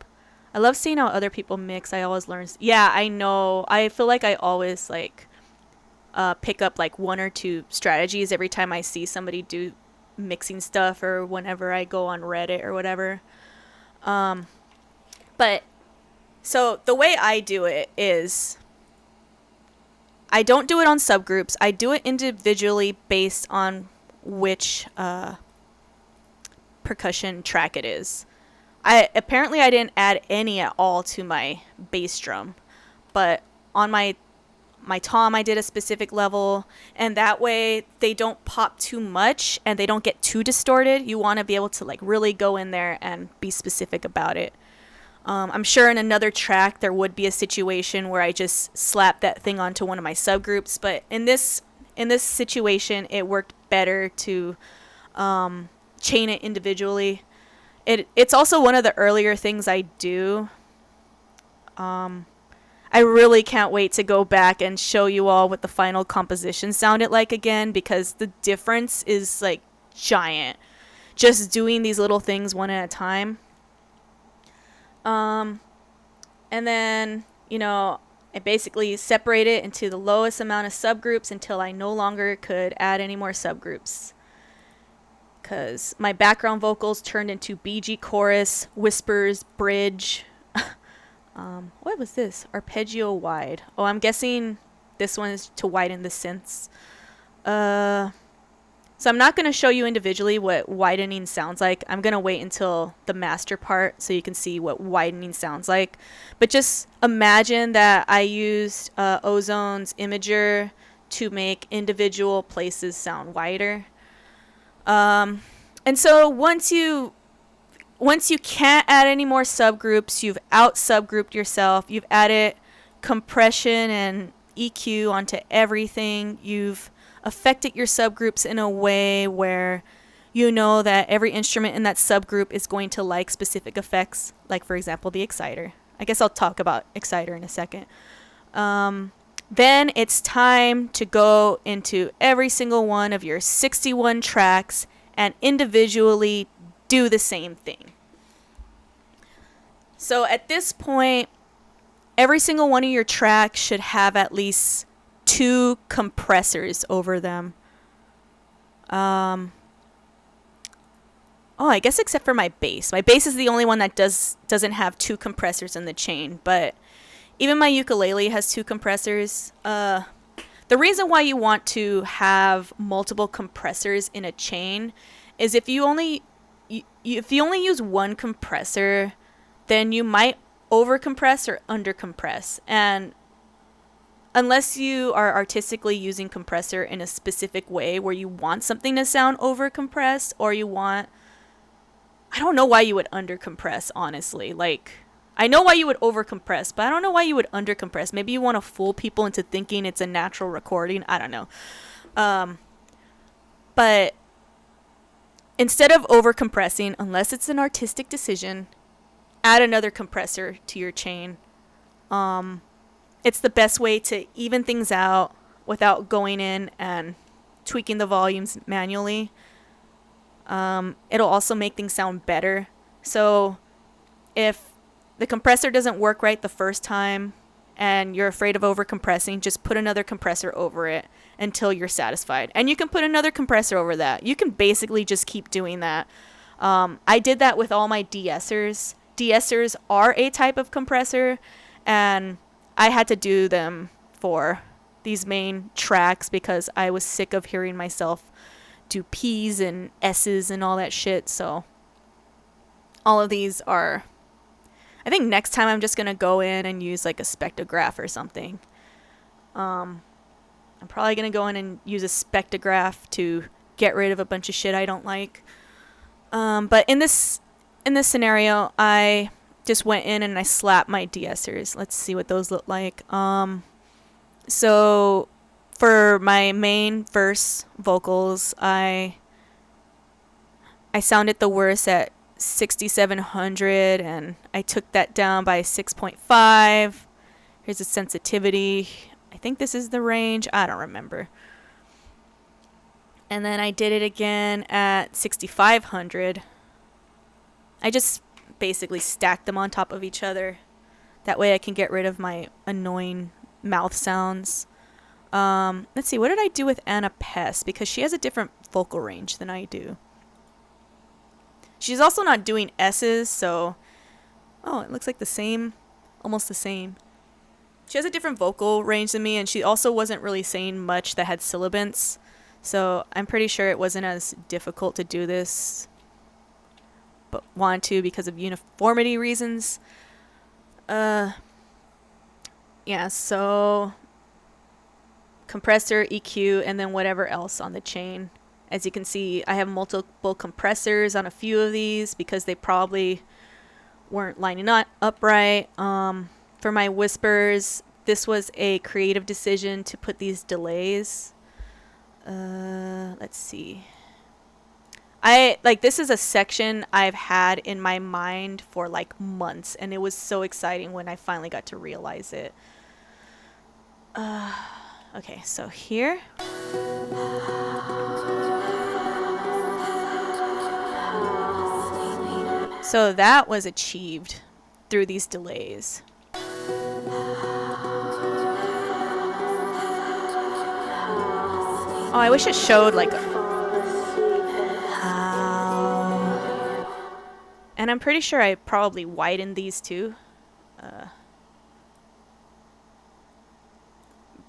I love seeing how other people mix. I always learn. Yeah, I know. I feel like I always like pick up like one or two strategies every time I see somebody do mixing stuff or whenever I go on Reddit or whatever. But so the way I do it is I don't do it on subgroups. I do it individually based on which percussion track it is. I didn't add any at all to my bass drum, but on my tom I did a specific level, and that way they don't pop too much and they don't get too distorted. You want to be able to like really go in there and be specific about it. I'm sure in another track there would be a situation where I just slap that thing onto one of my subgroups, but in this situation it worked better to chain it individually. It's also one of the earlier things I do. I really can't wait to go back and show you all what the final composition sounded like again, because the difference is like giant. Just doing these little things one at a time. And then, I basically separated it into the lowest amount of subgroups until I no longer could add any more subgroups. Because my background vocals turned into BG chorus, whispers, bridge. What was this? Arpeggio wide. Oh, I'm guessing this one is to widen the synths. So I'm not going to show you individually what widening sounds like. I'm going to wait until the master part so you can see what widening sounds like. But just imagine that I used Ozone's imager to make individual places sound wider. And so once you can't add any more subgroups, you've out subgrouped yourself, you've added compression and EQ onto everything, you've affected your subgroups in a way where you know that every instrument in that subgroup is going to like specific effects, like for example the exciter. I guess I'll talk about exciter in a second. Then it's time to go into every single one of your 61 tracks and individually do the same thing. So at this point, every single one of your tracks should have at least 2 compressors over them. I guess except for my bass. My bass is the only one that doesn't have 2 compressors in the chain, but even my ukulele has 2 compressors. The reason why you want to have multiple compressors in a chain is if you only use one compressor, then you might overcompress or undercompress. And unless you are artistically using compressor in a specific way where you want something to sound overcompressed, or I don't know why you would undercompress, honestly. Like, I know why you would overcompress, but I don't know why you would undercompress. Maybe you want to fool people into thinking it's a natural recording. I don't know. But instead of overcompressing, unless it's an artistic decision, add another compressor to your chain. It's the best way to even things out without going in and tweaking the volumes manually. It'll also make things sound better. So if the compressor doesn't work right the first time and you're afraid of overcompressing, just put another compressor over it until you're satisfied. And you can put another compressor over that. You can basically just keep doing that. I did that with all my de-essers. De-essers are a type of compressor, and I had to do them for these main tracks because I was sick of hearing myself do P's and S's and all that shit. So all of these are, I think next time I'm just going to go in and use like a spectrograph or something. I'm probably going to go in and use a spectrograph to get rid of a bunch of shit I don't like. But in this scenario, I just went in and I slapped my de-essers. Let's see what those look like. So for my main verse vocals, I sounded the worst at 6700, and I took that down by 6.5. Here's the sensitivity. I think this is the range. I don't remember. And then I did it again at 6500. I just basically stacked them on top of each other. That way I can get rid of my annoying mouth sounds. Let's see, what did I do with Anna Pest? Because she has a different vocal range than I do. She's also not doing S's, so... Oh, it looks like the same. Almost the same. She has a different vocal range than me, and she also wasn't really saying much that had syllabants. So I'm pretty sure it wasn't as difficult to do this, but wanted to because of uniformity reasons. Yeah, so compressor, EQ, and then whatever else on the chain. As you can see, I have multiple compressors on a few of these because they probably weren't lining up right. For my whispers, this was a creative decision to put these delays. Let's see. This is a section I've had in my mind for like months, and it was so exciting when I finally got to realize it. Okay, so here. So that was achieved through these delays. Oh, I wish it showed like how. And I'm pretty sure I probably widened these too.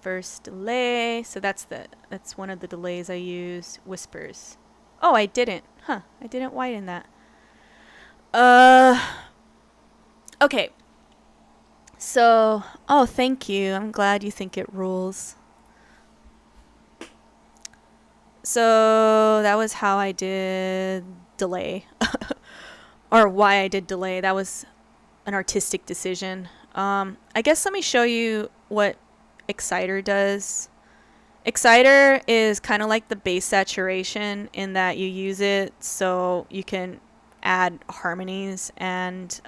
Verse delay. So that's one of the delays I use. Whispers. Oh, I didn't. Huh. I didn't widen that. Okay. So, oh, thank you. I'm glad you think it rules. So that was how I did delay. Or why I did delay. That was an artistic decision. I guess let me show you what Exciter does. Exciter is kind of like the bass saturation in that you use it so you can add harmonies and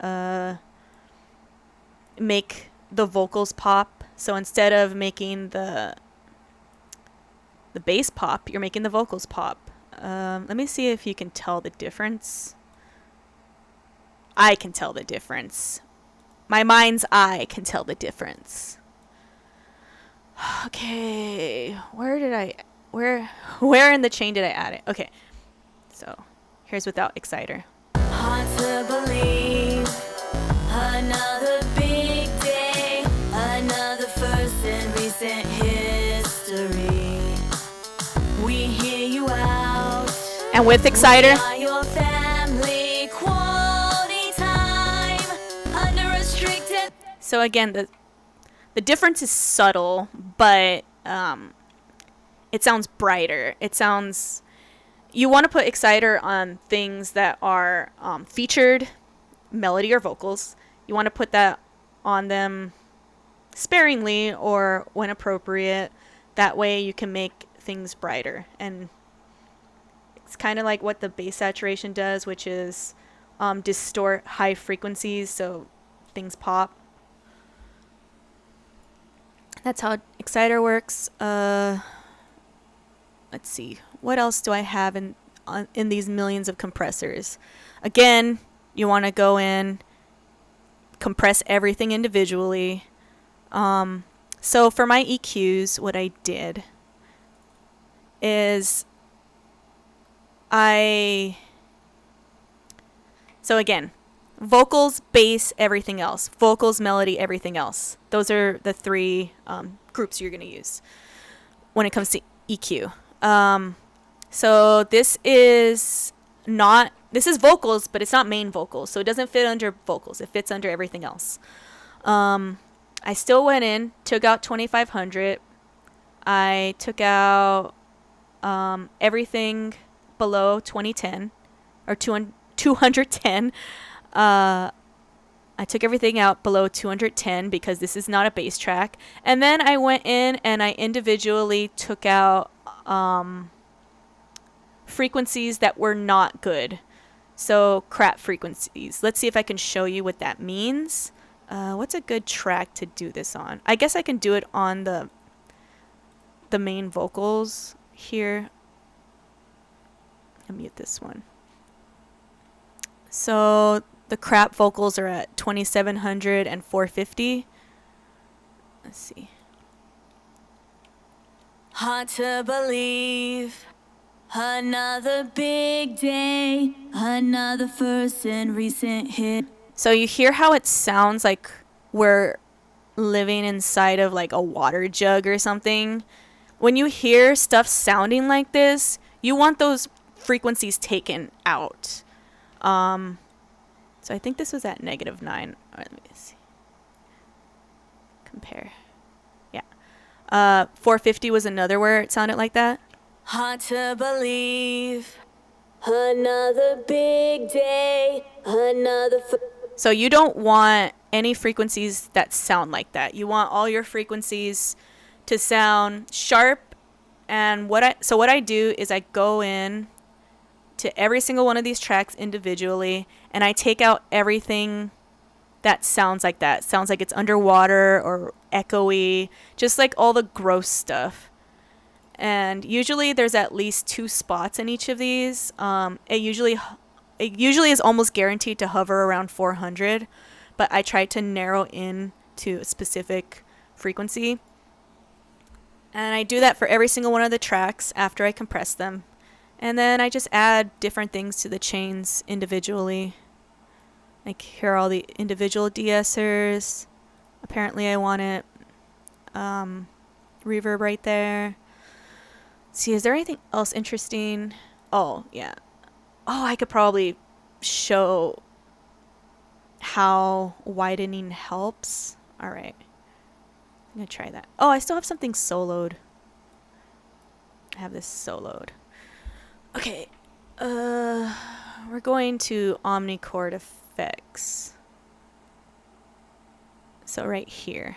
make the vocals pop. So instead of making the bass pop, you're making the vocals pop. Let me see if you can tell the difference. I can tell the difference. My mind's eye can tell the difference. Okay, where in the chain did I add it? Okay, so here's without Exciter. Hard to believe, another big day, another first in recent history. We hear you out. And with Exciter, We are your family, quality time, unrestricted. so again, the difference is subtle, but it sounds brighter. It sounds. You want to put Exciter on things that are featured melody or vocals. You want to put that on them sparingly or when appropriate. That way you can make things brighter. And it's kind of like what the bass saturation does, which is distort high frequencies so things pop. That's how Exciter works. Let's see. What else do I have in these millions of compressors? Again, you want to go in, compress everything individually. So for my EQs, what I did is so again, vocals, bass, everything else. Vocals, melody, everything else. Those are the three groups you're going to use when it comes to EQ. So this is vocals, but it's not main vocals. So it doesn't fit under vocals. It fits under everything else. I still went in, took out 2500. I took out everything below 2010 or 210. I took everything out below 210 because this is not a bass track. And then I went in and I individually took out frequencies that were not good. So crap frequencies. Let's see if I can show you what that means. What's a good track to do this on? I guess I can do it on the main vocals here. I'll mute this one. So the crap vocals are at 2700 and 450. Let's see. Hard to believe, another big day, another first in recent hit. So you hear how it sounds like we're living inside of like a water jug or something. When you hear stuff sounding like this, you want those frequencies taken out. So I think this was at -9. All right, let me see. Compare. Yeah. 450 was another where it sounded like that. Hard to believe, another big day, another So you don't want any frequencies that sound like that. You want all your frequencies to sound sharp. And what I do is I go in to every single one of these tracks individually and I take out everything that sounds like that. Sounds like it's underwater or echoey, just like all the gross stuff. And usually there's at least 2 spots in each of these. It usually is almost guaranteed to hover around 400, but I try to narrow in to a specific frequency. And I do that for every single one of the tracks after I compress them. And then I just add different things to the chains individually. Like here are all the individual de-essers. Apparently I want it reverb right there. See, is there anything else interesting? Oh, yeah. Oh, I could probably show how widening helps. All right. I'm going to try that. Oh, I still have something soloed. I have this soloed. Okay. We're going to omnichord effects. So right here.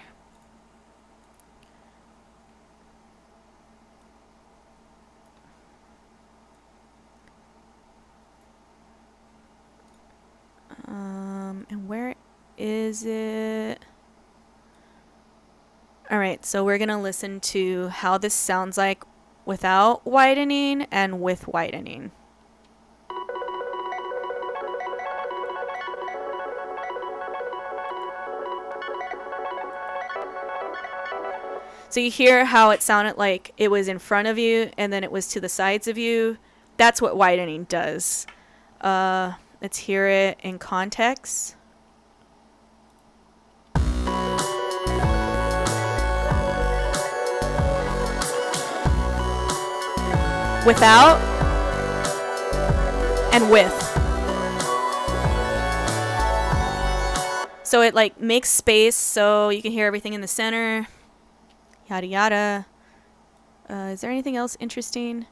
And where is it? All right, so we're gonna listen to how this sounds like without widening and with widening. So you hear how it sounded like it was in front of you and then it was to the sides of you. That's what widening does. Let's hear it in context. Without and with. So it like makes space so you can hear everything in the center. Yada yada. Is there anything else interesting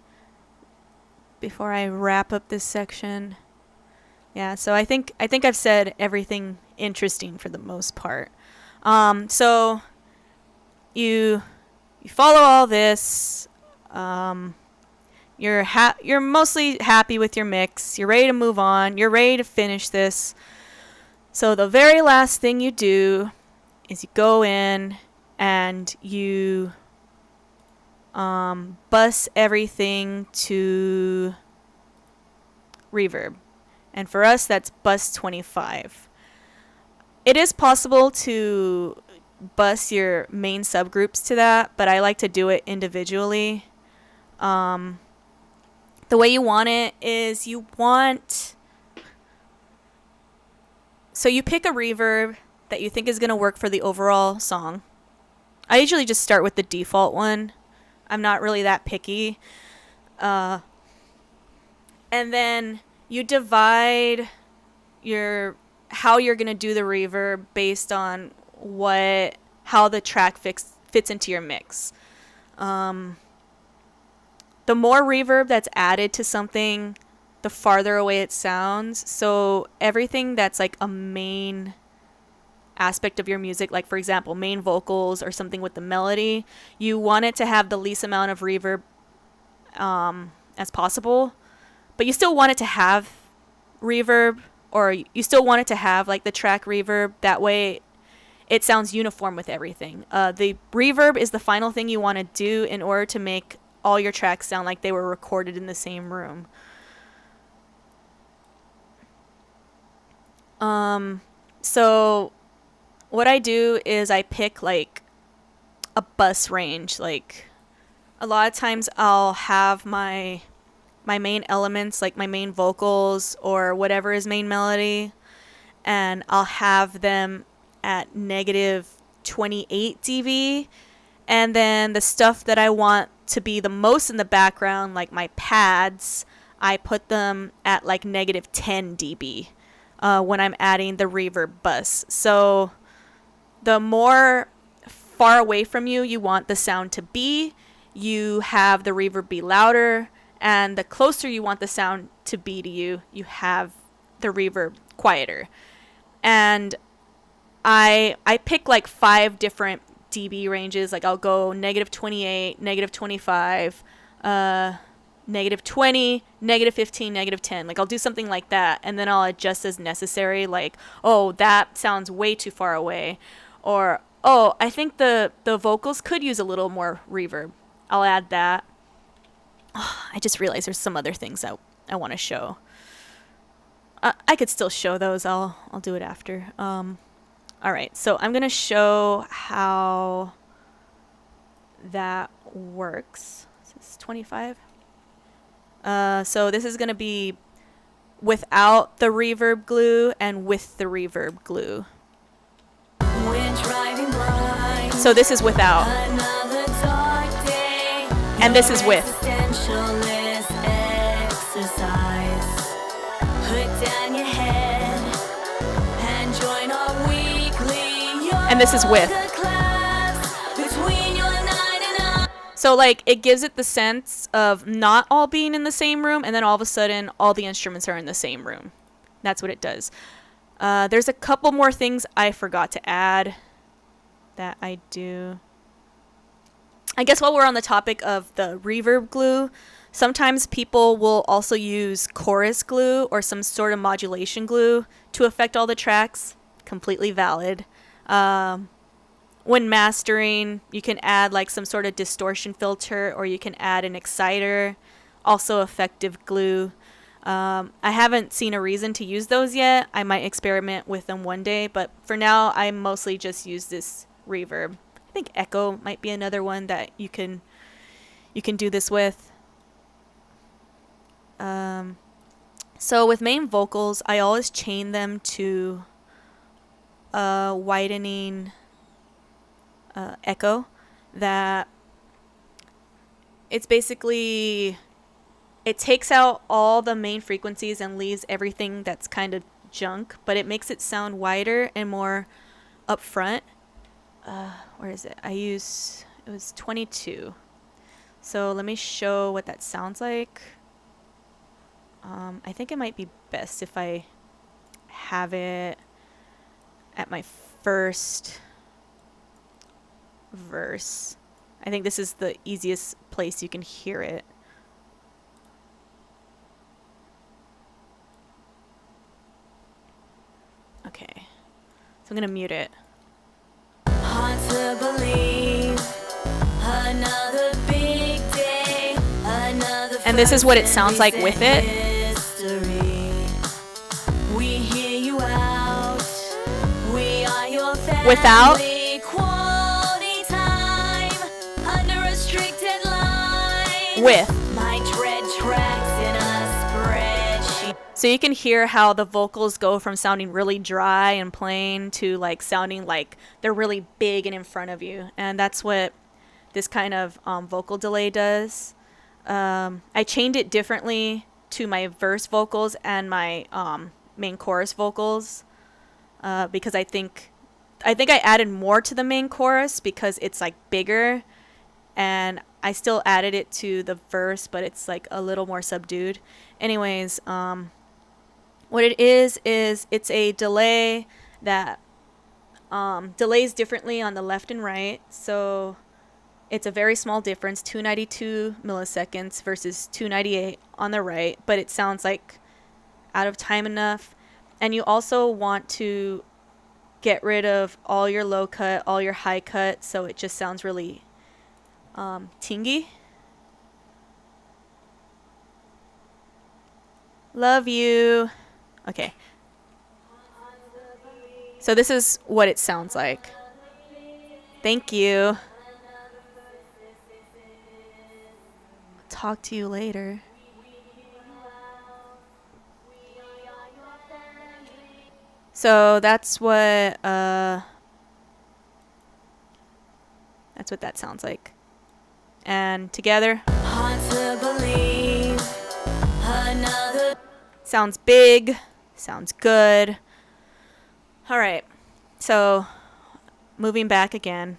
before I wrap up this section? Yeah, so I think I've said everything interesting for the most part. So you follow all this. You're mostly happy with your mix. You're ready to move on. You're ready to finish this. So the very last thing you do is you go in and you bus everything to reverb. And for us, that's bus 25. It is possible to bus your main subgroups to that, but I like to do it individually. The way you want it is you pick a reverb that you think is going to work for the overall song. I usually just start with the default one. I'm not really that picky. And then you divide how you're going to do the reverb based on how the track fits into your mix. The more reverb that's added to something, the farther away it sounds. So everything that's like a main aspect of your music, like for example, main vocals or something with the melody, you want it to have the least amount of reverb as possible, but you still want it to have reverb, or you still want it to have like the track reverb. That way it sounds uniform with everything. The reverb is the final thing you want to do in order to make all your tracks sound like they were recorded in the same room. So what I do is I pick like a bus range. Like a lot of times I'll have my main elements, like my main vocals or whatever is main melody, and I'll have them at negative 28 dB. And then the stuff that I want to be the most in the background, like my pads, I put them at like negative 10 dB when I'm adding the reverb bus. So the more far away from you want the sound to be, you have the reverb be louder. And the closer you want the sound to be to you, you have the reverb quieter. And I pick like 5 different dB ranges. Like I'll go negative 28, negative 25, negative 20, negative 15, negative 10. Like I'll do something like that, and then I'll adjust as necessary. Like, oh, that sounds way too far away. Or, oh, I think the vocals could use a little more reverb. I'll add that. Oh, I just realized there's some other things I want to show. I could still show those. I'll do it after. All right, so I'm going to show how that works. This is 25. So this is going to be without the reverb glue and with the reverb glue. So this is without. And this is with. And this is with. So like it gives it the sense of not all being in the same room, and then all of a sudden all the instruments are in the same room. That's what it does. There's a couple more things I forgot to add that I do. I guess while we're on the topic of the reverb glue, sometimes people will also use chorus glue or some sort of modulation glue to affect all the tracks. Completely valid. When mastering, you can add like some sort of distortion filter, or you can add an exciter, also effective glue. I haven't seen a reason to use those yet. I might experiment with them one day, but for now I mostly just use this reverb. I think echo might be another one that you can do this with. So with main vocals, I always chain them to a widening echo that it's basically, it takes out all the main frequencies and leaves everything that's kind of junk, but it makes it sound wider and more upfront. Where is it? It was 22. So let me show what that sounds like. I think it might be best if I have it at my first verse. I think this is the easiest place you can hear it. Okay, so I'm gonna mute it. Hard to believe another big day, another. And this is what it sounds like with it. We hear you out. We are your family. Without. Quality time under a strict deadline. With. My dread tracks in a spreadsheet. So you can hear how the vocals go from sounding really dry and plain to like sounding like they're really big and in front of you. And that's what this kind of vocal delay does. I chained it differently to my verse vocals and my main chorus vocals because I think I added more to the main chorus because it's like bigger, and I still added it to the verse, but it's like a little more subdued. Anyways, what it is it's a delay that delays differently on the left and right. So it's a very small difference, 292 milliseconds versus 298 on the right, but it sounds like out of time enough. And you also want to get rid of all your low cut, all your high cut, so it just sounds really tingy. Love you. Okay. So this is what it sounds like. Thank you. Talk to you later. So that's what that sounds like. And together, Hard to believe another. sounds big, sounds good. All right. So moving back again.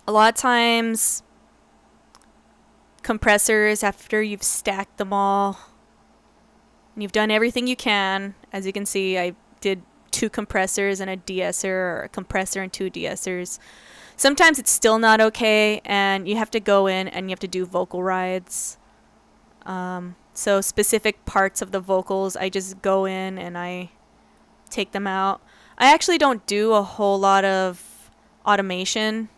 A lot of times compressors, after you've stacked them all and you've done everything you can, as you can see, I did 2 compressors and a de-esser, or a compressor and 2 de-essers. Sometimes it's still not okay, and you have to go in and you have to do vocal rides. So specific parts of the vocals, I just go in and I take them out. I actually don't do a whole lot of automation.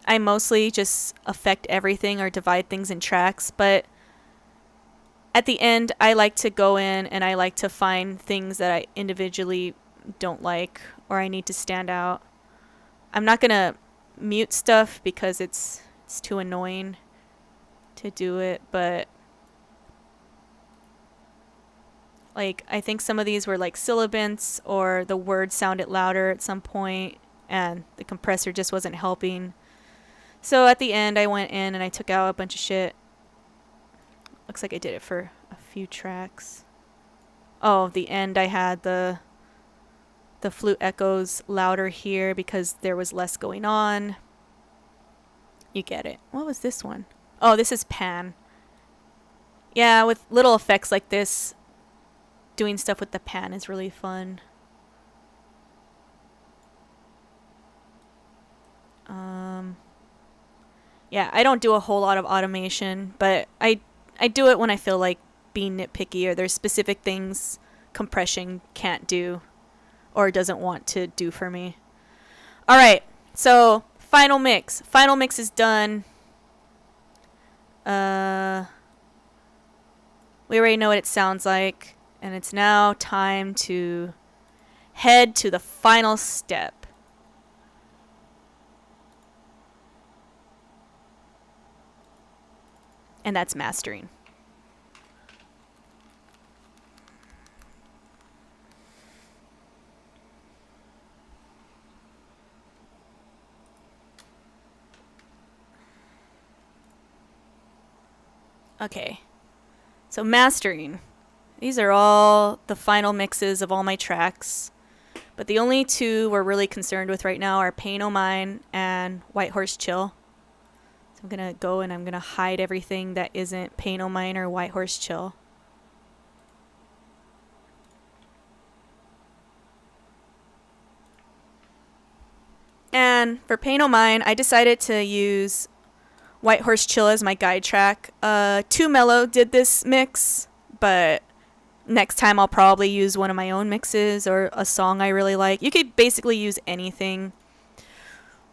I mostly just affect everything or divide things in tracks, but at the end, I like to go in and I like to find things that I individually don't like or I need to stand out. I'm not going to mute stuff because it's too annoying to do it, but like I think some of these were like syllabants or the words sounded louder at some point and the compressor just wasn't helping. So at the end I went in and I took out a bunch of shit. Looks like I did it for a few tracks. Oh, the end I had the flute echoes louder here because there was less going on. You get it. What was this one? Oh, this is pan. Yeah, with little effects like this, doing stuff with the pan is really fun. Yeah, I don't do a whole lot of automation, but I do it when I feel like being nitpicky or there's specific things compression can't do or doesn't want to do for me. All right, so final mix. Final mix is done. We already know what it sounds like, and it's now time to head to the final step. And that's mastering. Okay, so mastering. These are all the final mixes of all my tracks. But the only two we're really concerned with right now are Pain O' Mine and White Horse Chill. So I'm going to go and I'm going to hide everything that isn't Pain O' Mine or White Horse Chill. And for Pain O' Mine, I decided to use White Horse Chill as my guide track. Too Mellow did this mix, but next time I'll probably use one of my own mixes or a song I really like. You could basically use anything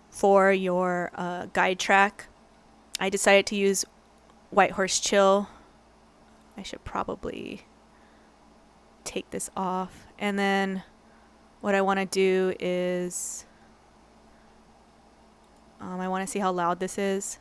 for your guide track. I decided to use White Horse Chill. I should probably take this off. And then what I want to do is I want to see how loud this is.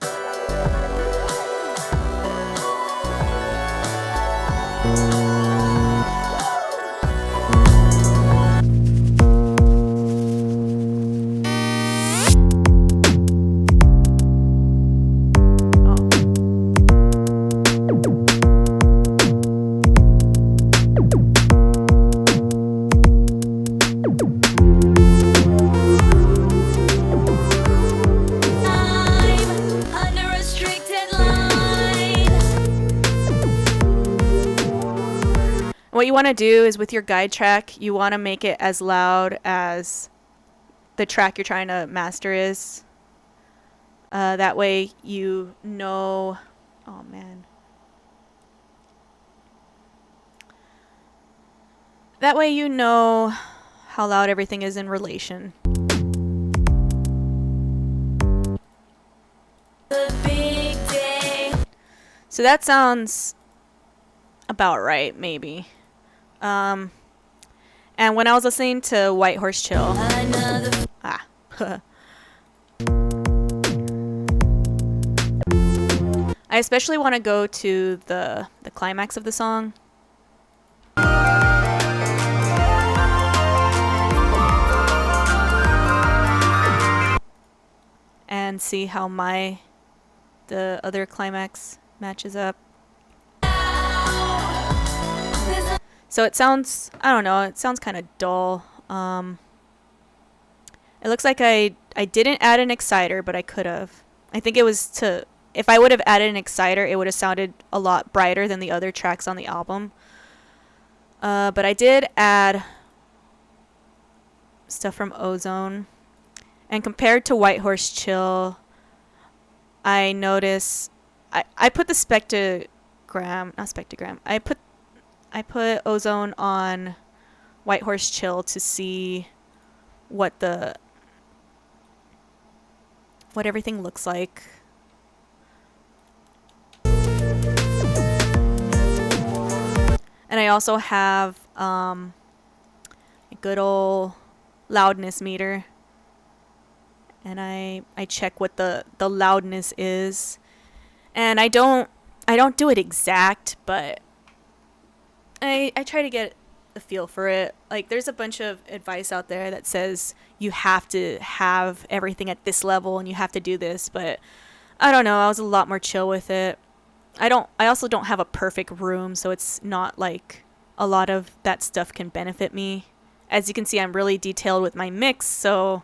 What you want to do is with your guide track, you want to make it as loud as the track you're trying to master is. That way you know... Oh, man. That way you know how loud everything is in relation. The big day. So that sounds about right, maybe. And when I was listening to White Horse Chill, I especially want to go to the climax of the song. And see how the other climax matches up. So it sounds, I don't know, it sounds kind of dull. It looks like I didn't add an exciter, but I could have. I think it was if I would have added an exciter, it would have sounded a lot brighter than the other tracks on the album. But I did add stuff from Ozone. And compared to White Horse Chill, I notice I put the spectrogram. I put Ozone on White Horse Chill to see what everything looks like. And I also have a good old loudness meter. and I check what the loudness is. And I don't do it exact, but I try to get a feel for it. Like, there's a bunch of advice out there that says you have to have everything at this level and you have to do this, but I don't know. I was a lot more chill with it. I also don't have a perfect room, so it's not like a lot of that stuff can benefit me. As you can see, I'm really detailed with my mix, so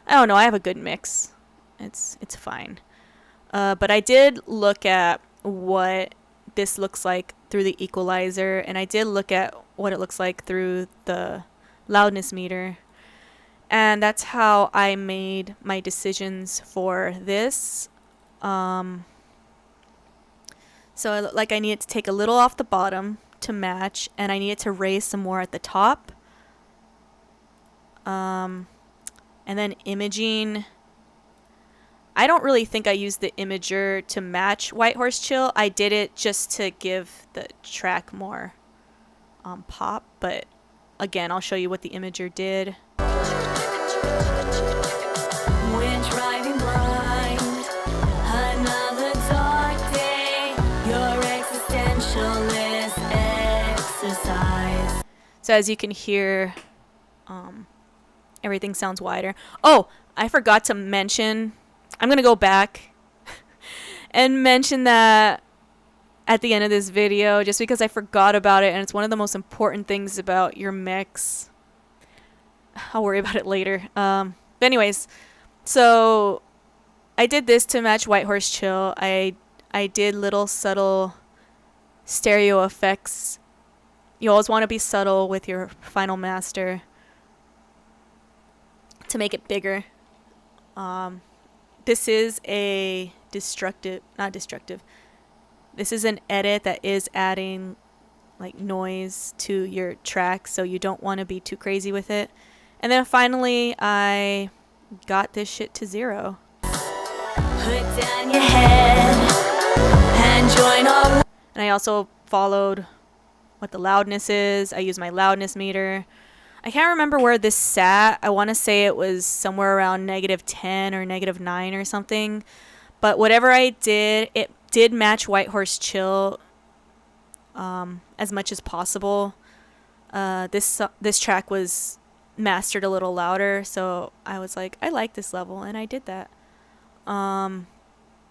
I don't know. I have a good mix. It's fine. But I did look at what this looks like through the equalizer, and I did look at what it looks like through the loudness meter. And that's how I made my decisions for this. So like, I needed to take a little off the bottom to match, and I needed to raise some more at the top. And then imaging. I don't really think I used the imager to match White Horse Chill. I did it just to give the track more pop, but again, I'll show you what the imager did. When driving blind, another dark day, your existentialist exercise. So as you can hear, everything sounds wider. Oh, I forgot to mention, I'm going to go back and mention that at the end of this video, just because I forgot about it, and it's one of the most important things about your mix. I'll worry about it later. But anyways, so I did this to match White Horse Chill. I did little subtle stereo effects. You always want to be subtle with your final master to make it bigger. This is a not destructive. This is an edit that is adding like noise to your track, so you don't want to be too crazy with it. And then finally, I got this shit to 0. Put down your head and join all. And I also followed what the loudness is. I used my loudness meter. I can't remember where this sat. I want to say it was somewhere around -10 or -9 or something. But whatever I did, it did match White Horse Chill as much as possible. This track was mastered a little louder, so I was like, I like this level, and I did that.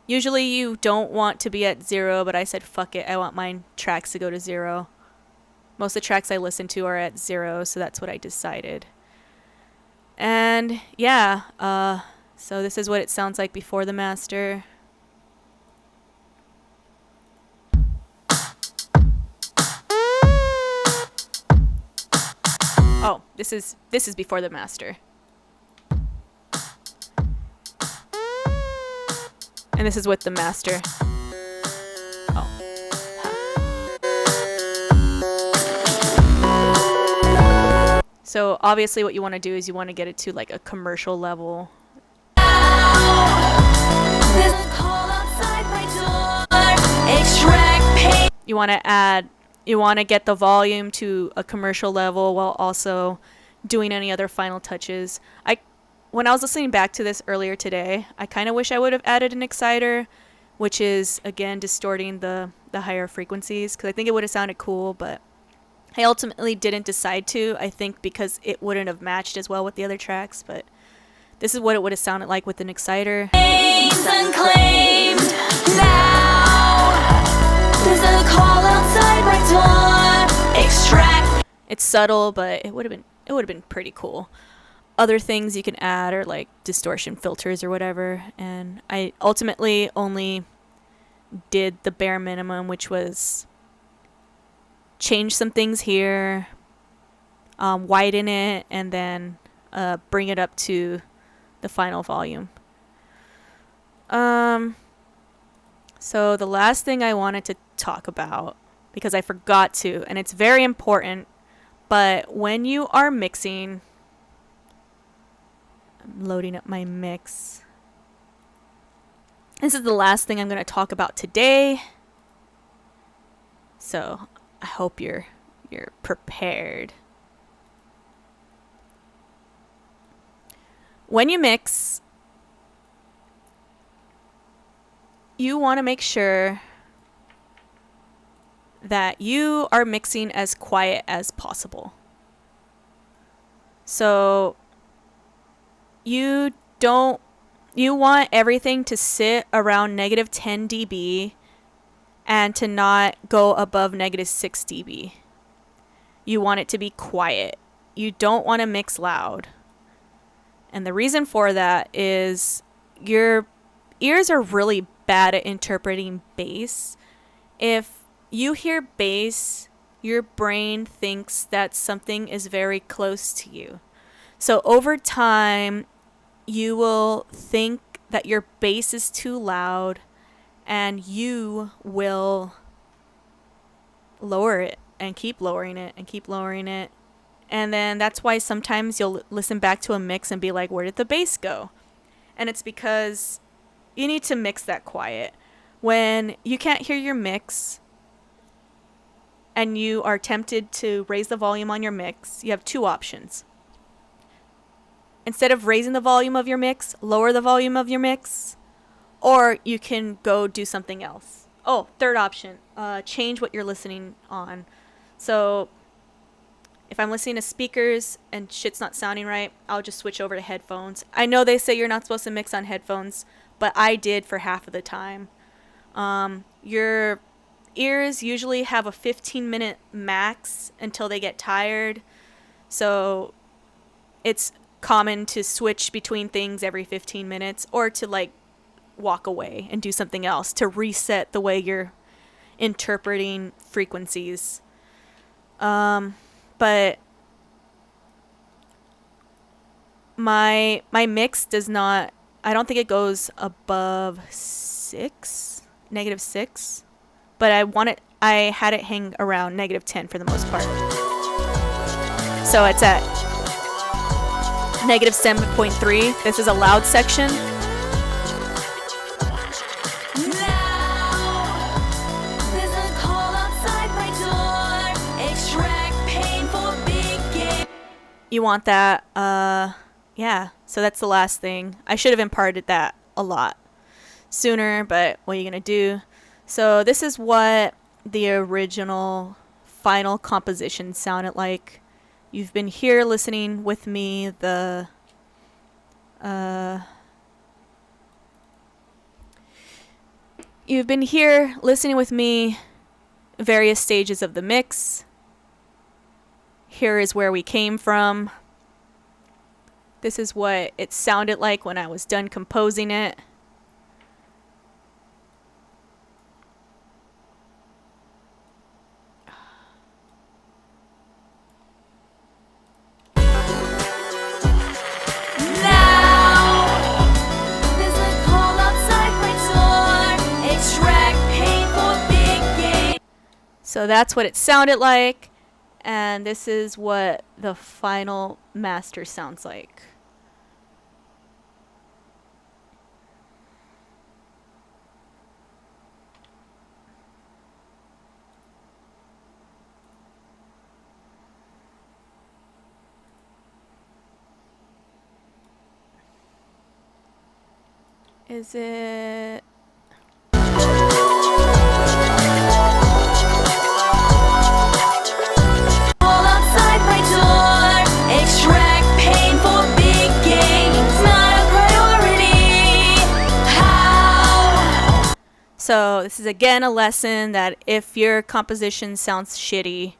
Usually you don't want to be at 0, but I said fuck it, I want my tracks to go to 0. Most of the tracks I listen to are at 0, so that's what I decided. And yeah, so this is what it sounds like before the master. Oh, this is before the master. And this is with the master. Oh. Huh. So obviously what you want to do is you want to get it to like a commercial level. You want to get the volume to a commercial level while also doing any other final touches. When I was listening back to this earlier today, I kind of wish I would have added an exciter, which is, again, distorting the higher frequencies, because I think it would have sounded cool, but I ultimately didn't decide to, I think because it wouldn't have matched as well with the other tracks, but this is what it would have sounded like with an exciter. Unclaimed now. There's a call outside my door. Extract. It's subtle, but it would have been pretty cool. Other things you can add are like distortion filters or whatever, and I ultimately only did the bare minimum, which was change some things here, widen it, and then bring it up to the final volume. So the last thing I wanted to talk about, because I forgot to, and it's very important, but when you are mixing, I'm loading up my mix. This is the last thing I'm going to talk about today, so I hope you're prepared. When you mix, you want to make sure that you are mixing as quiet as possible. So you don't you want everything to sit around negative 10 dB and to not go above negative 6 dB. You want it to be quiet. You don't want to mix loud. And the reason for that is your ears are really bad at interpreting bass. If you hear bass, your brain thinks that something is very close to you. So over time, you will think that your bass is too loud and you will lower it and keep lowering it and keep lowering it. And then that's why sometimes you'll listen back to a mix and be like, where did the bass go? And it's because you need to mix that quiet. When you can't hear your mix and you are tempted to raise the volume on your mix, you have two options. Instead of raising the volume of your mix, lower the volume of your mix, or you can go do something else. Oh, third option, change what you're listening on. So if I'm listening to speakers and shit's not sounding right, I'll just switch over to headphones. I know they say you're not supposed to mix on headphones, but I did for half of the time. Your ears usually have a 15-minute max until they get tired. So it's common to switch between things every 15 minutes or to like walk away and do something else to reset the way you're interpreting frequencies. But my mix does not, I don't think it goes above negative 6, but I had it hang around negative 10 for the most part. So it's at negative 7.3. This is a loud section. You want that, yeah, so that's the last thing. I should have imparted that a lot sooner, but what are you gonna do? So this is what the original final composition sounded like. You've been here listening with me, you've been here listening with me various stages of the mix. Here is where we came from. This is what it sounded like when I was done composing it. So that's what it sounded like. And this is what the final master sounds like. Is it... So this is again a lesson that if your composition sounds shitty,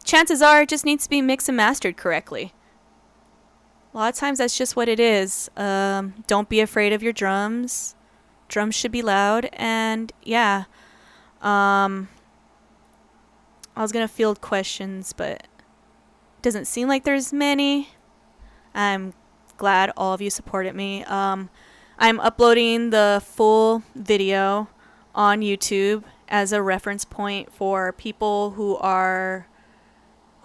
chances are it just needs to be mixed and mastered correctly. A lot of times that's just what it is. Don't be afraid of your drums. Drums should be loud. And yeah, I was going to field questions, but it doesn't seem like there's many. I'm glad all of you supported me. I'm uploading the full video on YouTube as a reference point for people who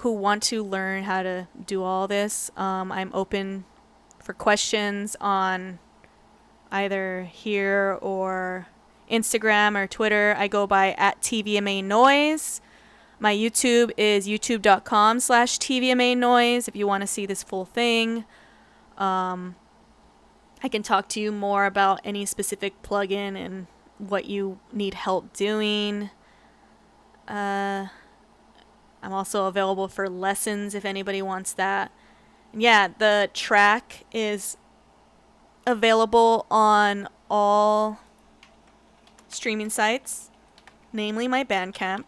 want to learn how to do all this. I'm open for questions on either here or Instagram or Twitter. I go by @TVMANoise. My YouTube is youtube.com/TVMANoise if you want to see this full thing. I can talk to you more about any specific plugin and what you need help doing. I'm also available for lessons if anybody wants that. And yeah, the track is available on all streaming sites, namely my Bandcamp.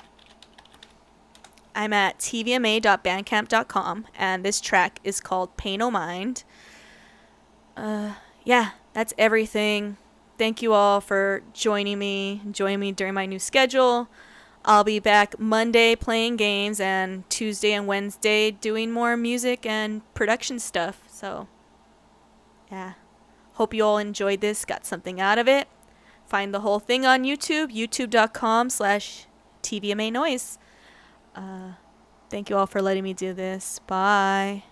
I'm at tvma.bandcamp.com, and this track is called Pain O' Mind. Yeah, that's everything. Thank you all for joining me during my new schedule. I'll be back Monday playing games and Tuesday and Wednesday doing more music and production stuff. So, yeah. Hope you all enjoyed this, got something out of it. Find the whole thing on YouTube, youtube.com/tvma noise. Thank you all for letting me do this. Bye.